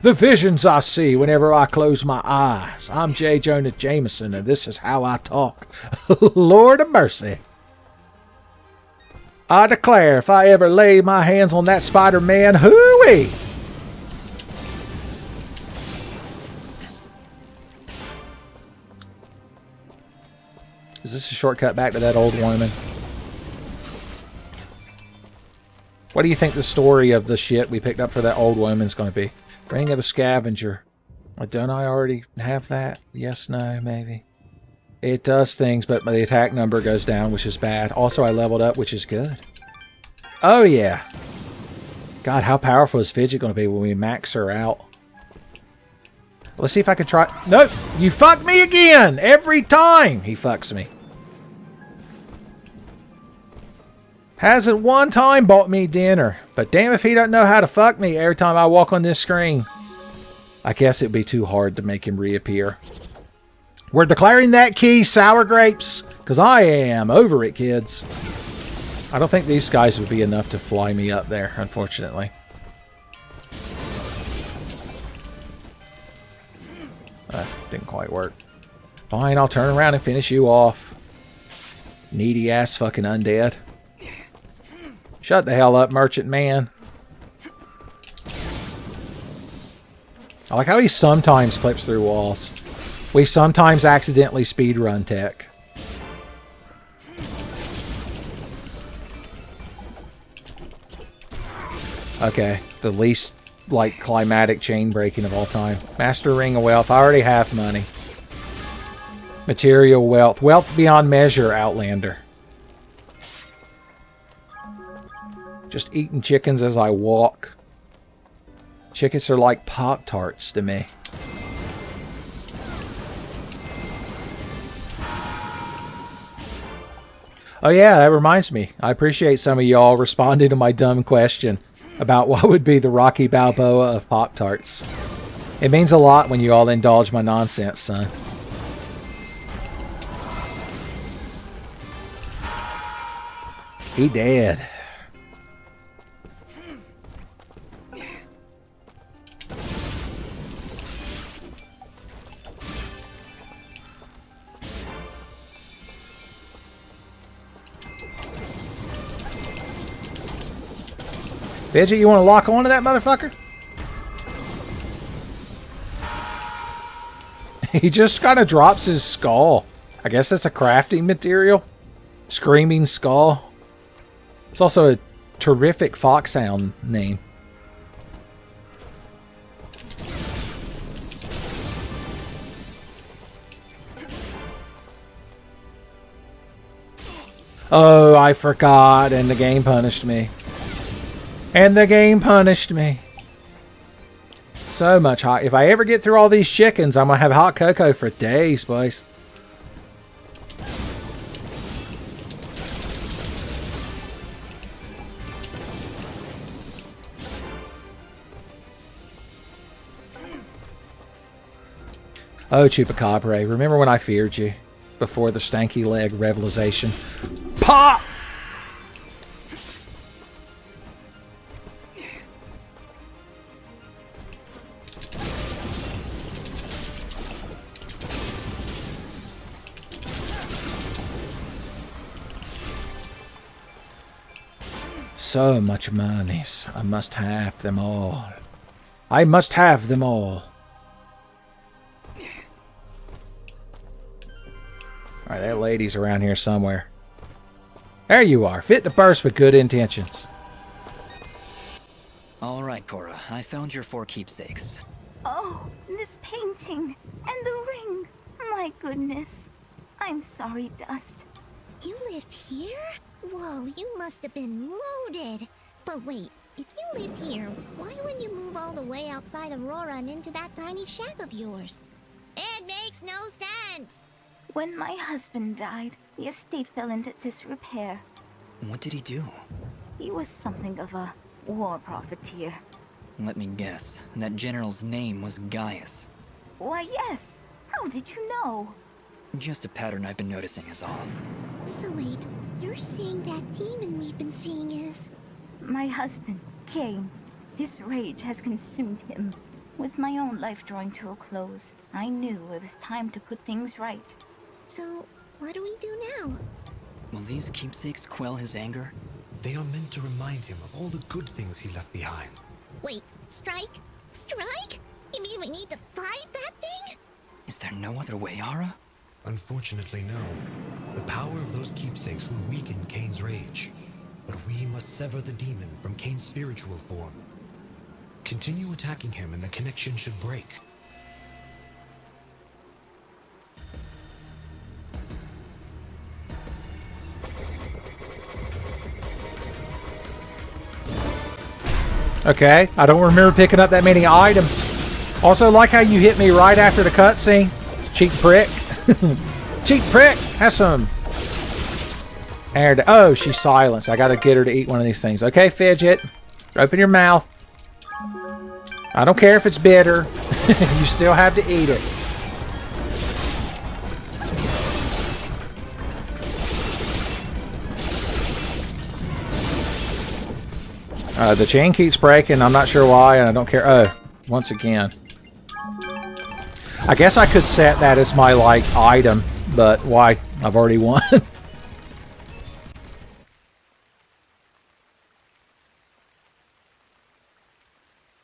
[SPEAKER 2] The visions I see whenever I close my eyes. I'm J. Jonah Jameson, and this is how I talk. Lord of mercy. I declare, if I ever lay my hands on that Spider-Man, hooey! Is this a shortcut back to that old woman? What do you think the story of the shit we picked up for that old woman is going to be? Ring of the Scavenger. Well, don't I already have that? Yes, no, maybe. It does things, but the attack number goes down, which is bad. Also, I leveled up, which is good. Oh, yeah. God, how powerful is Fidget going to be when we max her out? Let's see if I can try... Nope! You fuck me again! Every time he fucks me. Hasn't one time bought me dinner. But damn if he doesn't know how to fuck me every time I walk on this screen. I guess it'd be too hard to make him reappear. We're declaring that key sour grapes. Because I am over it, kids. I don't think these guys would be enough to fly me up there, unfortunately. Didn't quite work. Fine, I'll turn around and finish you off. Needy ass fucking undead. Shut the hell up, merchant man. I like how he sometimes clips through walls. We sometimes accidentally speedrun tech. Okay, the least, like, climatic chain breaking of all time. Master Ring of Wealth. I already have money. Material wealth. Wealth beyond measure, Outlander. Just eating chickens as I walk. Chickens are like Pop-Tarts to me. Oh yeah, that reminds me. I appreciate some of y'all responding to my dumb question about what would be the Rocky Balboa of Pop-Tarts. It means a lot when you all indulge my nonsense, son. He dead. Fidget, you want to lock onto that motherfucker? He just kind of drops his skull. I guess that's a crafting material. Screaming Skull. It's also a terrific Foxhound name. Oh, I forgot, and the game punished me. And the game punished me. So much hot. If I ever get through all these chickens, I'm going to have hot cocoa for days, boys. Oh, Chupacabra, remember when I feared you? Before the stanky leg revelation. Pop! so much monies. I must have them all. I must have them all. Alright, that lady's around here somewhere. There you are, fit to burst with good intentions.
[SPEAKER 4] All right, Cora, I found your 4 keepsakes.
[SPEAKER 12] Oh, this painting and the ring. My goodness. I'm sorry, Dust.
[SPEAKER 7] You lived here? Whoa, you must have been loaded. But wait, if you lived here, why wouldn't you move all the way outside Aurora and into that tiny shack of yours? It makes no sense.
[SPEAKER 12] When my husband died, the estate fell into disrepair.
[SPEAKER 4] What did he do?
[SPEAKER 12] He was something of a war profiteer.
[SPEAKER 4] Let me guess. That general's name was Gaius.
[SPEAKER 12] Why, yes. How did you know?
[SPEAKER 4] Just a pattern I've been noticing is all.
[SPEAKER 7] So wait, you're saying that demon we've been seeing is...
[SPEAKER 12] My husband, Cain. His rage has consumed him. With my own life drawing to a close, I knew it was time to put things right.
[SPEAKER 7] So, what do we do now?
[SPEAKER 4] Will these keepsakes quell his anger?
[SPEAKER 6] They are meant to remind him of all the good things he left behind.
[SPEAKER 7] Wait, strike? Strike? You mean we need to fight that thing?
[SPEAKER 4] Is there no other way, Ara?
[SPEAKER 6] Unfortunately, no. The power of those keepsakes will weaken Cain's rage. But we must sever the demon from Cain's spiritual form. Continue attacking him and the connection should break.
[SPEAKER 2] Okay, I don't remember picking up that many items. Also, like how you hit me right after the cutscene. Cheap prick. Cheap prick! Have some. And, oh, she's silenced. I gotta get her to eat one of these things. Okay, Fidget. Open your mouth. I don't care if it's bitter. You still have to eat it. The chain keeps breaking. I'm not sure why, and I don't care. Oh, once again. I guess I could set that as my, like, item, but why? I've already won.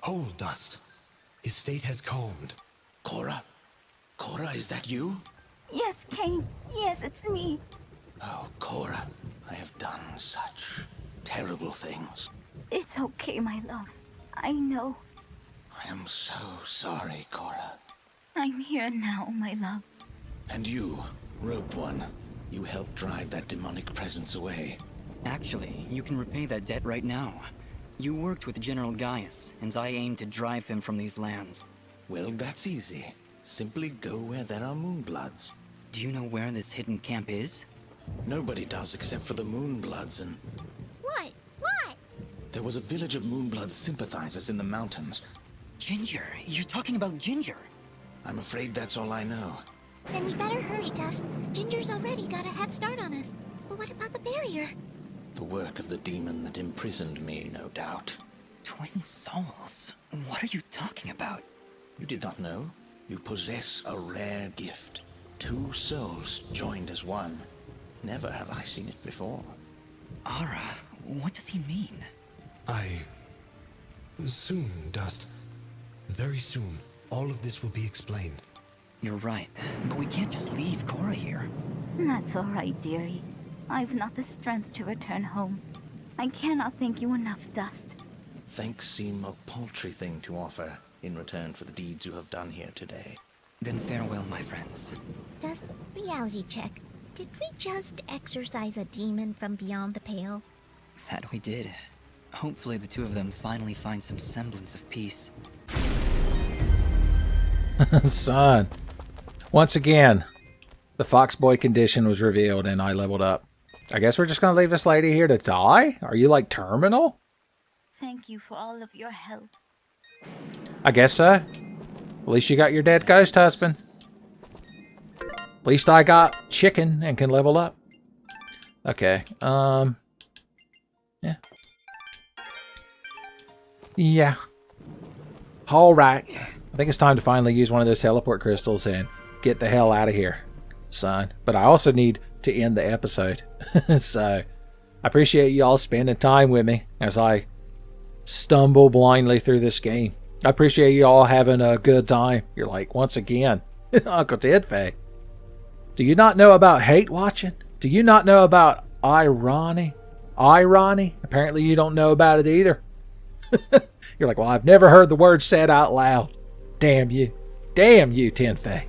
[SPEAKER 6] Hold, Dust. His state has calmed.
[SPEAKER 10] Cora? Cora, is that you?
[SPEAKER 12] Yes, Cain. Yes, it's me.
[SPEAKER 10] Oh, Cora, I have done such terrible things.
[SPEAKER 12] It's okay, my love. I know.
[SPEAKER 10] I am so sorry, Cora.
[SPEAKER 12] I'm here now, my love.
[SPEAKER 10] And you, Robed One, you helped drive that demonic presence away.
[SPEAKER 4] Actually, you can repay that debt right now. You worked with General Gaius, and I aim to drive him from these lands.
[SPEAKER 10] Well, that's easy. Simply go where there are Moonbloods.
[SPEAKER 4] Do you know where this hidden camp is?
[SPEAKER 10] Nobody does except for the Moonbloods, and...
[SPEAKER 7] What? What?
[SPEAKER 10] There was a village of Moonblood sympathizers in the mountains.
[SPEAKER 4] Ginger? You're talking about Ginger?
[SPEAKER 10] I'm afraid that's all I know.
[SPEAKER 7] Then we better hurry, Dust. Ginger's already got a head start on us. But what about the barrier?
[SPEAKER 10] The work of the demon that imprisoned me, no doubt.
[SPEAKER 4] Twin souls? What are you talking about?
[SPEAKER 10] You did not know? You possess a rare gift. 2 souls joined as one. Never have I seen it before.
[SPEAKER 4] Ara, what does he mean?
[SPEAKER 6] Soon, Dust. Very soon, all of this will be explained.
[SPEAKER 4] You're right, but we can't just leave Cora here.
[SPEAKER 12] That's all right, dearie. I've not the strength to return home. I cannot thank you enough, Dust.
[SPEAKER 10] Thanks seem a paltry thing to offer in return for the deeds you have done here today.
[SPEAKER 4] Then farewell, my friends.
[SPEAKER 7] Dust, reality check. Did we just exorcise a demon from beyond the pale?
[SPEAKER 4] That we did. Hopefully the 2 of them finally find some semblance of peace.
[SPEAKER 2] Son. Once again, the Foxboy condition was revealed and I leveled up. I guess we're just going to leave this lady here to die? Are you like terminal?
[SPEAKER 12] Thank you for all of your help.
[SPEAKER 2] I guess so. At least you got your dead ghost husband. At least I got chicken and can level up. Okay. Yeah. Yeah. Alright. I think it's time to finally use one of those teleport crystals and get the hell out of here, son. But I also need to end the episode. So, I appreciate y'all spending time with me as I stumble blindly through this game. I appreciate y'all having a good time. You're like, once again, Uncle Tenfey. Do you not know about hate watching? Do you not know about irony? Irony? Apparently you don't know about it either. You're like, well, I've never heard the word said out loud. Damn you. Damn you, Tenfey.